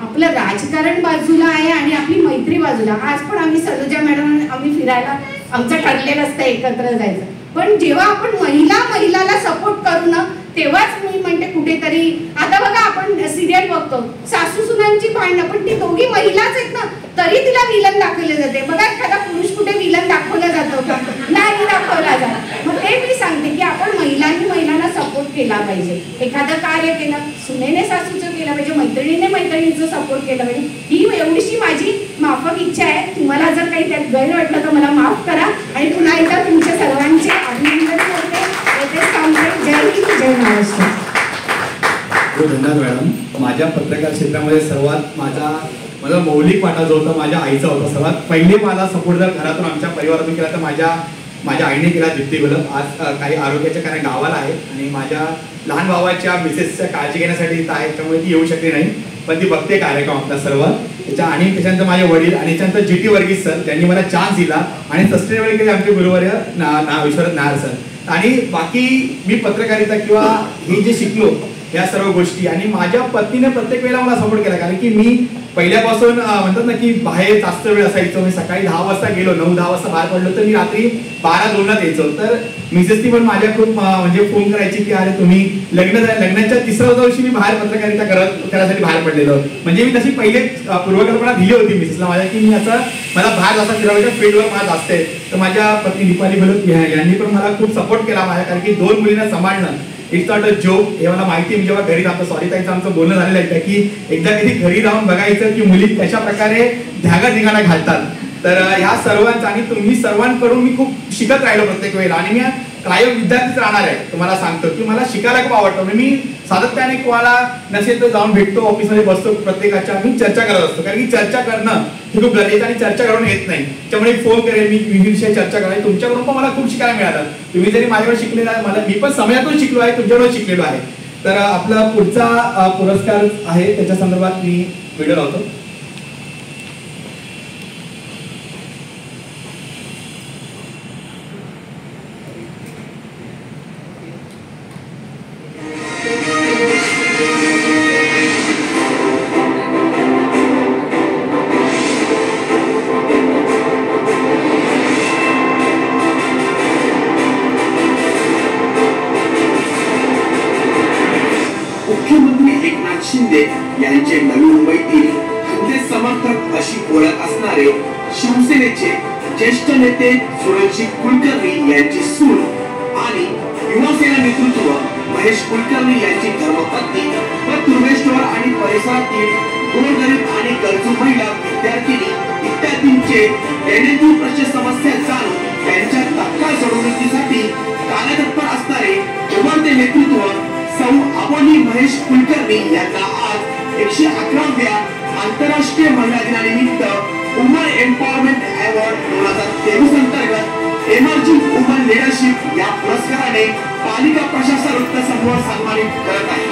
Speaker 11: आपलं राजकारण बाजूला आहे आणि आपली मैत्री बाजूला. आज पण आम्ही सलूजा मॅडम आम्ही फिरायला आमचं ठरलेलं असतं एकत्र जायचं, पण जेव्हा आपण महिलाला सपोर्ट करू ना तेव्हाच मी म्हणते कुठेतरी. आता बघा आपण सिरियल बघतो, सासू सुनांची भांडणं, पण ती दोघी महिलाच आहेत ना, तरी तिला विलन दाखवले जाते. बघा एखादा पुरुष कुठे विलन दाखवला जातो का? नाही दाखवला जात. मग ते मी सांगते की आपण महिलांना सपोर्ट केला पाहिजे. एखादं कार्य केलं, सुनेने सासूचं केलं पाहिजे, मैत्रिणीने मैत्रिणीचं सपोर्ट केलं पाहिजे. ही एवढीशी माझी माफक इच्छा आहे. तुम्हाला जर काही त्यात गैर वाटलं तर मला माफ करा आणि पुन्हा एकदा तुमच्या सर्वांचे अभिनंदन करते. येथेच थांबते. जय हिंद, जय महाराष्ट्र.
Speaker 1: धन्यवाद मॅडम. माझ्या पत्रकार क्षेत्रामध्ये सर्वात माझा मौलिक वाटा जो होता माझ्या आईचा होता. सर्वात पहिले मला सपोर्ट जर घरातून आमच्या परिवारातून केला तर माझ्या आईने केला. दीप्ती गुलाब आज काही आरोग्याच्या कारण गावाला आहे आणि माझ्या लहान भावाच्या मिसेसच्या काळजी घेण्यासाठी इथं आहे, त्यामुळे ती येऊ शकली नाही, पण ती बघते कार्यक्रम आपला सर्व त्याच्या. आणि त्याच्यानंतर माझे वडील आणि त्याच्यानंतर GT वर्गीस सर त्यांनी मला चान्स दिला आणि सस्टेनेबल केले आमचे गुरुवर्य विश्वनाथ नायर सर. आणि बाकी मी पत्रकारिता किंवा हे जे शिकलो या सर्व गोष्टी आणि माझ्या पत्नीने प्रत्येक वेळेला मला सपोर्ट केला, कारण की मी पहिल्यापासून म्हणतात ना की बाहेर जास्त वेळ असायचो. मी सकाळी 10 वाजता गेलो, 9-10 वाजता बाहेर पडलो तर मी रात्री 12-2 यायचो. तर मिसेसनी पण माझ्या खूप म्हणजे फोन करायची की अरे तुम्ही लग्नाच्या 3ऱ्या दिवशी मी बाहेर पत्रकारिता करायसाठी बाहेर पडलेलो. म्हणजे मी तशी पहिले पूर्वकल्पना दिली होती मिसेसला माझ्या की मी असं मला बाहेर जाता फिरवायच्या फील्डवर मला जास्त आहे. तर माझ्या पत्नी दीपाली भलत यांनी पण मला खूप सपोर्ट केला माझ्या, कारण की 2 मुलींना सांभाळणं इट्स नॉट अ जोक. हे मला माहिती मी जेव्हा घरी राहतो, सॉरी ताईचं आमचं बोलणं झालेलं आहे की एकदा कधी घरी राहून बघायचं की मुली कशा प्रकारे धिंगाणा घालतात. तर ह्या सर्वांचं आणि तुम्ही सर्वांकडून मी खूप शिकत राहिलो प्रत्येक वेळेला आणि मी कायम विद्यार्थीच राहणार आहे. तुम्हाला सांगतो की मला शिकायला खूप आवडतं. मी सातत्याने कोणाला नसेल तर जाऊन भेटतो, ऑफिसमध्ये बसतो, प्रत्येकाच्या मी चर्चा करत असतो, कारण की चर्चा करणं हे खूप गरजेचं आणि चर्चा करून येत नाही. त्यामुळे फोन करेल मी विविध विषय चर्चा करायला. तुमच्याकडून पण मला खूप शिकायला मिळालं. तुम्ही जरी माझ्याकडे शिकलेला आहे, मी पण समयातून शिकलो आहे, तुमच्याकडून शिकलेलो आहे. तर आपला पुढचा पुरस्कार आहे त्याच्या संदर्भात मी व्हिडिओ लावतो.
Speaker 6: मुख्यमंत्री एकनाथ शिंदे यांचे नवी मुंबईतील खंदे समर्थक अशी ओळख असणारे शिवसेनेचे ज्येष्ठ नेते सुरजजी कुलकर्णी यांची सून आणि युवासेना नेतृत्व महेश कुलकर्णी यांची धर्मपत्नी व तुर्वेश्वर आणि परिसरातील गोरगरीब आणि गरजू महिला, विद्यार्थिनी इत्यादींचे दैनंदिन प्रश्न समस्या जाणून त्यांच्या तात्काळ सोडवणुकीसाठी कार्यतत्पर असणारे उभरते नेतृत्व सौ अबोली महेश कुलकर्णी यांना आज 111व्या आंतरराष्ट्रीय महिला दिनानिमित्त वुमन एम्पॉवरमेंट अवॉर्ड 2023 अंतर्गत एमर्जिंग वुमन लीडरशिप या पुरस्काराने पालिका प्रशासन वृत्तसमूह सन्मानित करत आहे.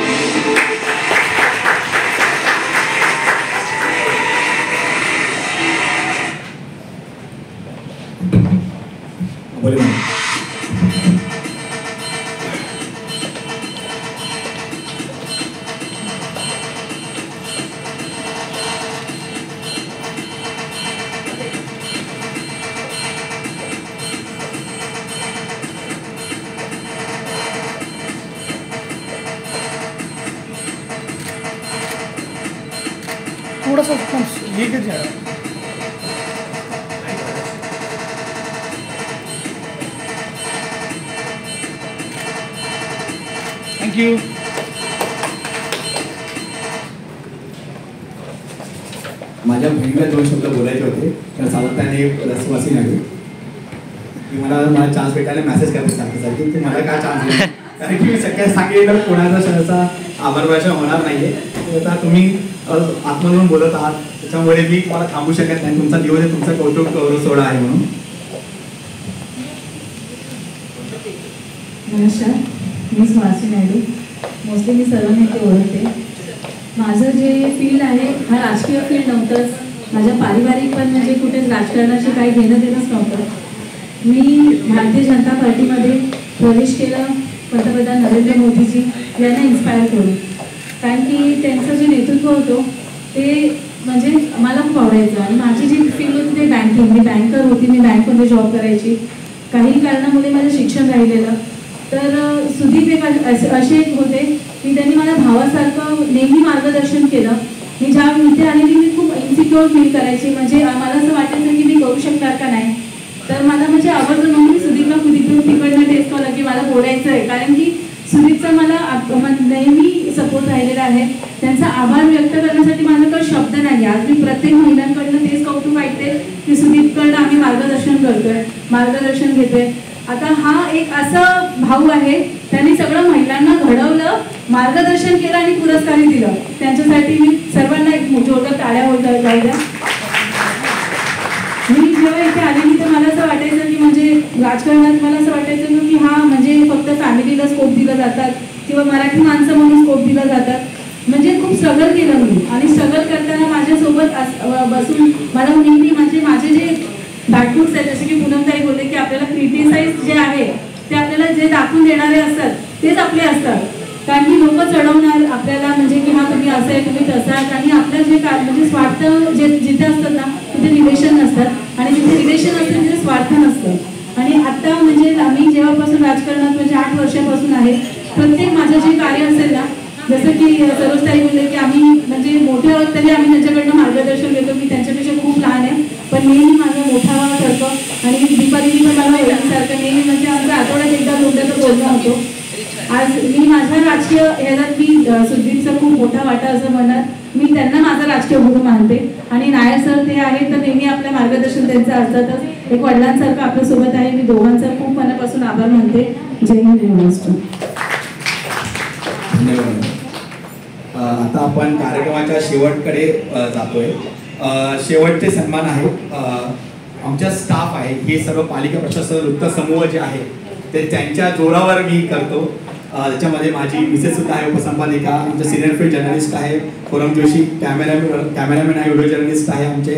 Speaker 2: थोड़ा सा लेके जाए. Thank you.
Speaker 10: माझ्या बहिणीला 2 शब्द बोलायचे होते, तर सातत्याने रसवासी नाही की मला चान्स भेटायला मेसेज करते सारखी की मला काय चान्स दिला, कारण की मी सगळ्यात सांगितलं कोणाचा शहराचा आभार भाषण होणार नाहीये. आता तुम्ही आत्मधून बोलत आहात, त्याच्यामुळे मी तुम्हाला थांबू शकत नाही. तुमचा दिवस आहे, तुमचा कौतुक गौरव सोहळा आहे म्हणून.
Speaker 12: नमस्कार, मी सुहासी नायडू. मोस्टली मी सर्व नेते ओळखते. माझं जे फील्ड आहे हा राजकीय फील्ड नव्हतंच. माझ्या पारिवारिक पण म्हणजे कुठेच राजकारणाशी काही घेणं देणंच नव्हतं. मी भारतीय जनता पार्टीमध्ये प्रवेश केला पंतप्रधान नरेंद्र मोदीजी यांना इन्स्पायर करून, कारण की त्यांचं जे नेतृत्व होतं ते म्हणजे मला खूप आवडायचं. आणि माझी जी फील्ड होती ते बँकिंग. मी बँकर होती, मी बँकमध्ये जॉब करायची. काही कारणामुळे माझं शिक्षण राहिलेलं. तर सुदीप एक असे एक होते की त्यांनी मला भावासारखं नेहमी मार्गदर्शन केलं. मी ज्या इथे आलेली मी खूप इन्सिक्युअर फील करायची, म्हणजे मला असं वाटायचं की मी करू शकणार का नाही. तर मला म्हणजे आवडतं म्हणून मी सुदीपला तिकडनं टेस्ट केलं की मला बोलायचं आहे, कारण की सुदीपचा मला नेहमी सपोर्ट राहिलेला आहे. त्यांचा आभार व्यक्त करण्यासाठी माझ्याकडे शब्द नाही. आज मी प्रत्येक महिलांकडनं तेच कौतुक ऐकते की सुदीपकडनं आम्ही मार्गदर्शन घेतोय. आता हा एक असा भाऊ आहे, त्यांनी सगळं महिलांना घडवलं, मार्गदर्शन केलं आणि पुरस्कारही दिलं. त्यांच्यासाठी मी सर्वांना एक जोरदार टाळ्या होत द्या. मी जेव्हा इथे आलेली तर मला असं वाटायचं की म्हणजे राजकारणात मला असं वाटायचं की हा म्हणजे फक्त फॅमिलीला स्कोप दिला जातात किंवा मराठी माणसं म्हणून स्कोप दिला जातात. म्हणजे खूप स्ट्रगल केलं मी आणि स्ट्रगल करताना माझ्यासोबत बसून मला नेहमी म्हणजे माझे जे बॅकफुट्स आहेत, जसे की पूनमताई बोलले की आपल्याला क्रिटिसाइज जे आहे ते आपल्याला जे दाखवून देणारे असतात तेच आपले असतात. कारण की लोक चढवणार आपल्याला म्हणजे की हा तुम्ही असं आहे तुम्ही तसं आहे. आणि आपलं जे म्हणजे स्वार्थ जे जिथे असतात ना तिथे रिलेशन नसतात आणि जिथे रिलेशन असतं तिथे स्वार्थ नसतं. आणि आता म्हणजे आम्ही जेव्हापासून राजकारणात म्हणजे 8 वर्षापासून आहे, प्रत्येक माझं जे कार्य असेल ना, जसं की सरोजताई बोलले की आम्ही म्हणजे मोठे आहोत तरी आम्ही त्यांच्याकडनं मार्गदर्शन घेतो. मी त्यांच्यापेक्षा खूप लहान आहे पण नेहमी माझा मोठा ठरतो आणि दीपालीनी पण मला वहिनीसारखं नेहमी म्हणजे आमच्या आठवड्यात एकदा दोनदा बोलणं होतो. आज मी माझ्या राजकीय ह्याच्यात मी सुदीपचा खूप मोठा वाटा असं म्हणत मी त्यांना माझा राजकीय गुरु मानते. आणि नायर सर ते आहेत तर नेहमी आपलं मार्गदर्शन त्यांचं असतातच. एक वडिलांसारखं आपल्यासोबत आहे. मी दोघांचा खूप मनापासून आभार मानते. जय हिंद, जय महाराष्ट्र.
Speaker 1: धन्यवाद. आता आपण कार्यक्रमाच्या शेवटकडे जातोय. शेवटचे सन्मान आहे. आमच्या स्टाफ आहे हे सर्व पालिका प्रशासन वृत्त समूह जे आहे ते त्यांच्या जोरावर मी करतो. त्याच्यामध्ये माझी मिसेस सुद्धा आहे उपसंपादिका, आमचे सिनियर फील्ड जर्नलिस्ट आहे फोरम जोशी, कॅमेरामॅन आहे, व्हिडिओ जर्नलिस्ट आहे आमचे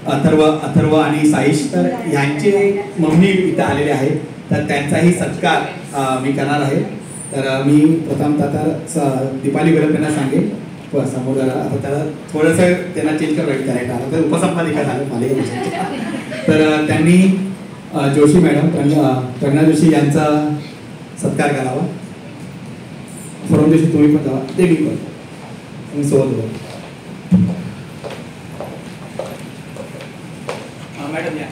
Speaker 1: अथर्व आणि साईश. तर यांचे मम्मी इथं आलेले आहे तर त्यांचाही सत्कार मी करणार आहे. तर मी प्रथमतः तर दीपाली गोलप सांगेन समोर आता त्याला थोडंसं त्यांना चेंज करायचं आता तर उपसंपादिका झालं पालिका. तर त्यांनी जोशी मॅडम प्रज्ञा जोशी यांचा सत्कार करावा. फोरम जोशी तुम्ही पण जावा, ते मी पण तुम्ही सोबत होता. मॅडम या.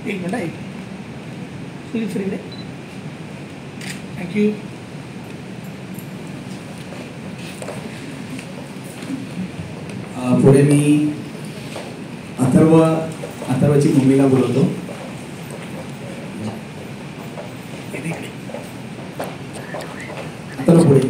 Speaker 2: एक मिनट आहे फ्री थँक्यू.
Speaker 1: पुढे मी अथर्वची मम्मीला बोलवतो. अथर्व पुढे.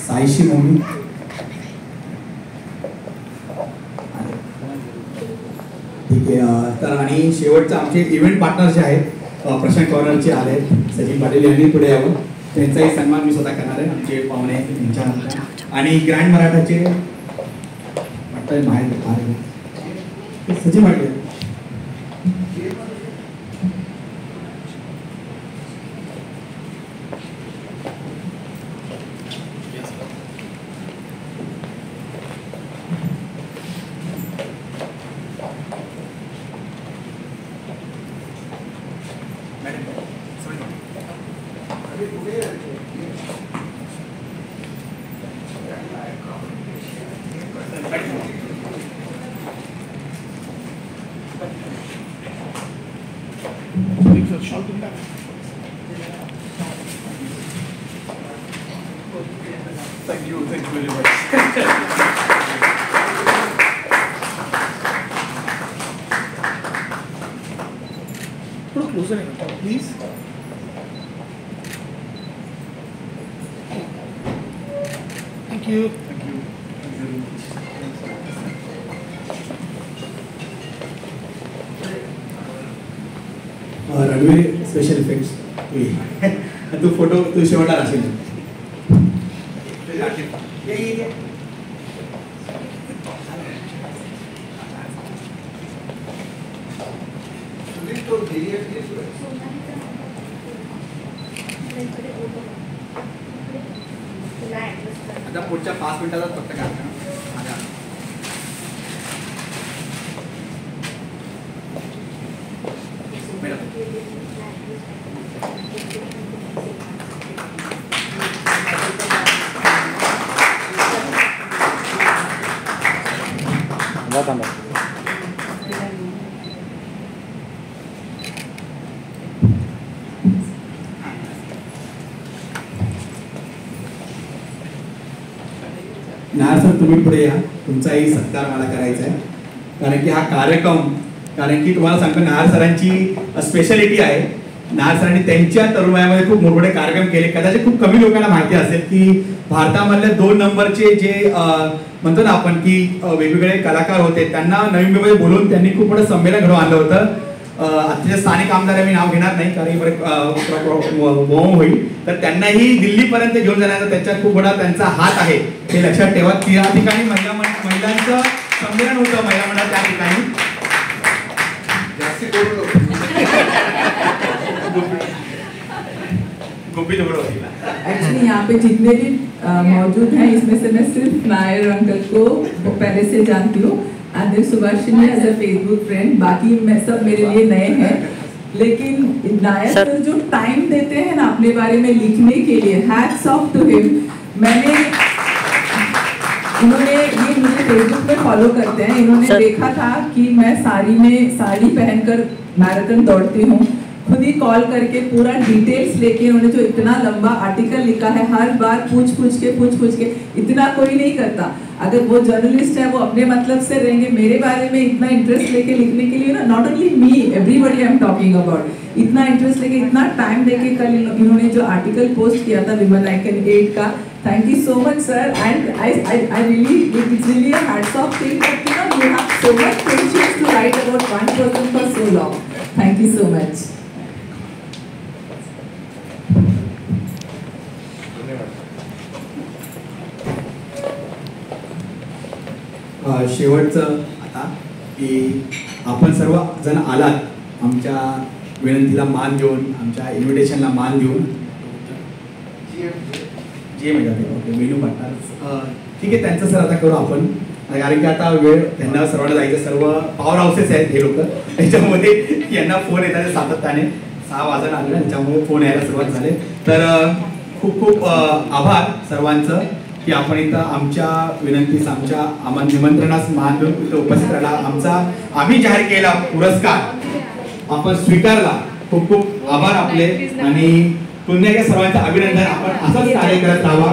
Speaker 1: साईशी मम्मी. ठीक आहे. तर आणि शेवटचं आमचे इव्हेंट पार्टनर जे आहेत प्रशांत कॉर्नरचे आले सचिन पाटील यांनी पुढे यावं. त्यांचाही सन्मान मी स्वतः करणार आहे. आमचे पाहुणे त्यांच्या आणि ग्रँड मराठाचे वाटतं बाहेर Sachin Patil.
Speaker 2: Thank you very much. Look closer, please. Thank you. Thank you very much.
Speaker 10: Ranveer special effects तू फोटो तू शेवटला राहशील.
Speaker 1: आता पुढच्या 5 मिनिटात फक्त काय
Speaker 10: नायर सर तुम्ही पुढे या, तुमचाही सत्कार मला करायचा आहे. कारण की हा कार्यक्रम, कारण की तुम्हाला सांगतो नायर सरांची स्पेशालिटी आहे. नायर सरांनी त्यांच्या तरुणामध्ये खूप मोठमोठे कार्यक्रम केले. कदाचित खूप कमी लोकांना माहिती असेल की भारतामधले 2 नंबरचे जे म्हणतो ना आपण की वेगवेगळे कलाकार होते, त्यांना नवी मुंबईमध्ये बोलवून त्यांनी खूप मोठं संमेलन घडवून आणलं होतं. आताचे स्थानिक आमदार मी नाव घेणार नाही कारण होईल, तर त्यांनाही दिल्लीपर्यंत घेऊन जाण्याचा त्याच्यात खूप मोठा त्यांचा हात आहे, हे लक्षात ठेवा. त्या ठिकाणी महिलांचं संमेलन होतं, महिला मंडळ त्या ठिकाणी.
Speaker 3: एक्चुअली यहाँ पे जितने भी मौजूद हैं इसमें से मैं सिर्फ नायर अंकल को पहले से जानती हूँ, Adil Subhashini as a Facebook friend, बाकी मैं सब मेरे लिए नए हैं. लेकिन नायर सर जो टाइम देते हैं ना अपने बारे में लिखने के लिए, हैट्स ऑफ टू हिम. इन्होंने ये मुझे फेसबुक पे फॉलो करते हैं, इन्होंने देखा था कि मैं साड़ी पहनकर मैराथन दौड़ती हूँ, खुद ही कॉल करके पूरा डिटेल्स लेके उन्होंने जो इतना लंबा आर्टिकल लिखा है, हर बार पूछ के इतना कोई नहीं करता. अगर वो जर्नलिस्ट है वो अपने मतलब से रहेंगे, मेरे बारे में इतना इंटरेस्ट लेके लिखने के लिए ना, not only me, everybody I am talking about, इतना इंटरेस्ट लेके इतना टाइम देके कल इन्होंने जो आर्टिकल पोस्ट किया था विमेन आइकन 8 का, thank you so much sir. And I really it's really a hats off thing that you have so much patience to write about one person for so long. Thank you so much.
Speaker 10: शेवटचं आता की आपण सर्व जण आलात, आमच्या विनंतीला मान देऊन, आमच्या इन्व्हिटेशनला मान देऊन. ओके मेनू पार्टनर ठीक आहे, त्यांचं सर आता करू आपण, कारण की आता वेळ त्यांना सर्वांना जायचं, सर्व पॉवर हाऊसेस आहेत हे लोक, त्याच्यामध्ये यांना फोन येतात सातत्याने. 6 वाजता आले त्याच्यामुळे फोन यायला सुरुवात झाले. तर खूप खूप आभार सर्वांचं की आपण इथं आमच्या विनंतीस, आमच्या निमंत्रणास मान देऊन इथं उपस्थित राहिला. आम्ही जाहीर केला पुरस्कार आपण स्वीकारला. खूप खूप आभार आपले आणि पुन्हा एकदा सर्वांचं अभिनंदन. आपण असंच कार्य करत राहावा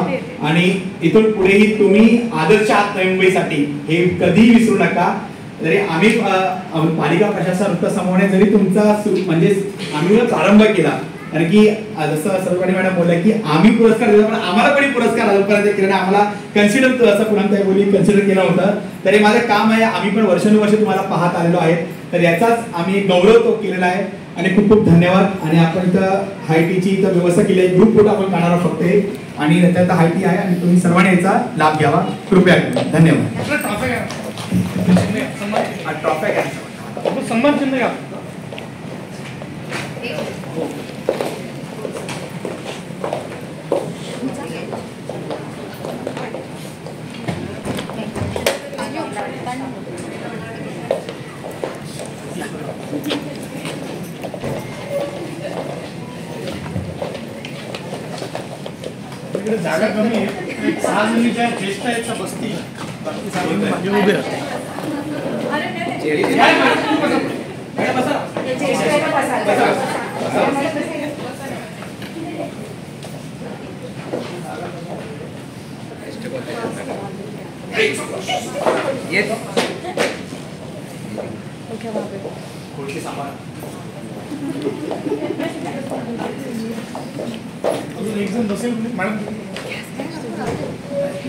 Speaker 10: आणि इथून पुढेही तुम्ही आदर्श आहात नवी मुंबईसाठी, हे कधीही विसरू नका. जरी आम्ही पालिका प्रशासन समूहाने जरी तुमचा म्हणजे आम्ही प्रारंभ केला, कारण की जसं सर्वपणे मॅडम बोलल्या की आम्ही पुरस्कार दिला, पण आम्हाला कोणी पुरस्कार अजूनपर्यंत केला नाही, आम्हाला कन्सिडर असं पुन्हा बोली कन्सिडर केलं होतं. तरी माझं काम आहे, आम्ही पण वर्षानुवर्ष तुम्हाला पाहत आलेलो आहे, तर याचाच आम्ही गौरव तो केलेला आहे. आणि खूप खूप धन्यवाद. आणि आपण इथं हायटीची इथं व्यवस्था केली आहे, ग्रुप फोटो आपण काढणार फक्त आणि त्याच्यात हायटी आहे आणि तुम्ही सर्वांनी याचा लाभ घ्यावा कृपया. धन्यवाद.
Speaker 2: सन्मान चिन्ह घ्या. जागा कमी आहे, 6 जणीच्या ज्येष्ठ आहेत बसती, बाकी 6 जणी मागे उभे आहेत. एक जण बसेल मॅडम,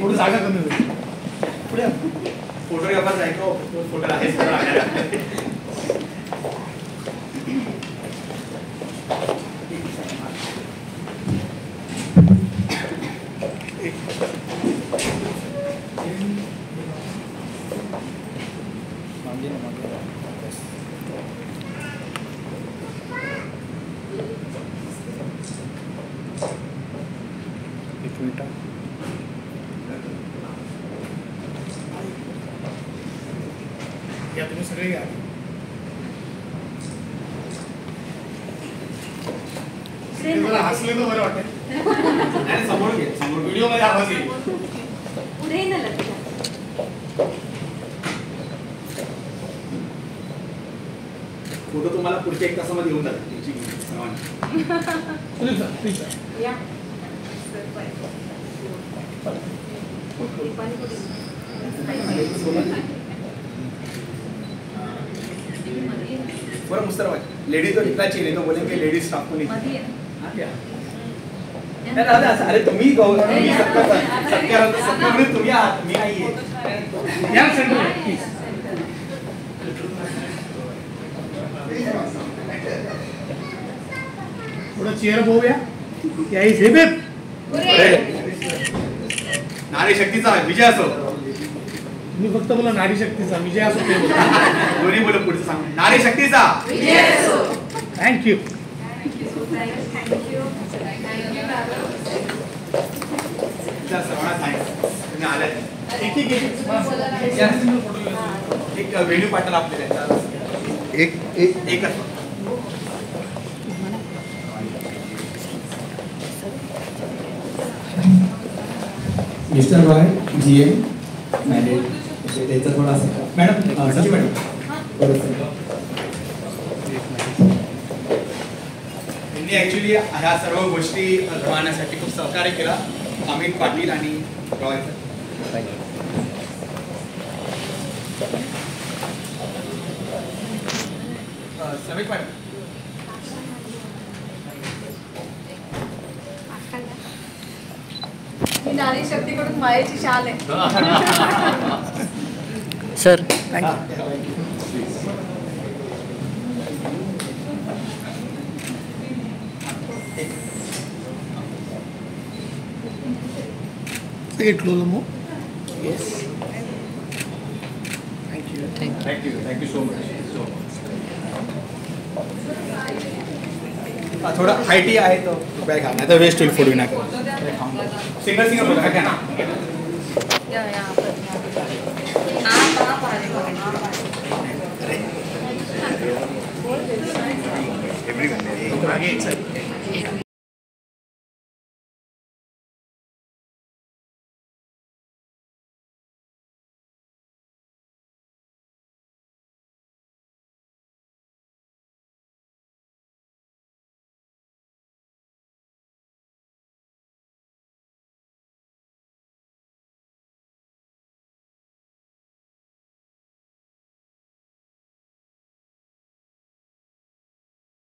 Speaker 2: थोडी जागा कमी होईल. पुढे
Speaker 1: फोटोग्राफर जायचो, फोटो आहे.
Speaker 2: या तुम्ही सगळे घ्या. जरा हसले तर बरं वाटेल.
Speaker 1: नाही, समोर घे, समोर
Speaker 2: व्हिडिओ मध्ये आवाज येईल.
Speaker 8: पुढे ना लक्ष.
Speaker 1: फोटो तुम्हाला पुढच्या 1 तासामध्ये येऊन जातील.
Speaker 2: Please sir, please sir.
Speaker 8: या
Speaker 1: बरं मुस्तफा लेडीज तो इतना चाहिए तो बोलेंगे लेडीज स्टाफ को नहीं. हाँ क्या अरे तुम्ही सत्कार तुम्ही आहात मी नाहीये.
Speaker 2: या सेंटर प्लीज. थोडं चेअर बघूया. या इज हिप हिप.
Speaker 1: नारी शक्तीचा विजय असो.
Speaker 2: तुम्ही फक्त बोला नारी शक्तीचा विजय असो ते बोला.
Speaker 1: दोन्ही बोला पुढचं सांग. नारी शक्तीचा
Speaker 8: विजय असो.
Speaker 2: थँक्यू.
Speaker 1: सर्वांना थँक्स तुम्ही आलात. एक व्हेन्यू पार्टनर आपले एकच.
Speaker 10: मिस्टर रॉय GM मॅनेज त्याचं थोडं असं. मॅडम संजय मॅडम बरोबर.
Speaker 1: त्यांनी ऍक्च्युली ह्या सर्व गोष्टी घडवण्यासाठी खूप सहकार्य केला अमित पाटील आणि रॉय. समीर मॅडम
Speaker 4: ही नारी शक्तीकडून मायेची शाल आहे.
Speaker 2: Sir thank you. Yes
Speaker 1: thank you so much. थोडा हायटी आहे तो रुपया घ्या नाही तर वेस्ट होईल फोटो ना. सिंगल सिंगल फोटो घ्या ना.
Speaker 8: या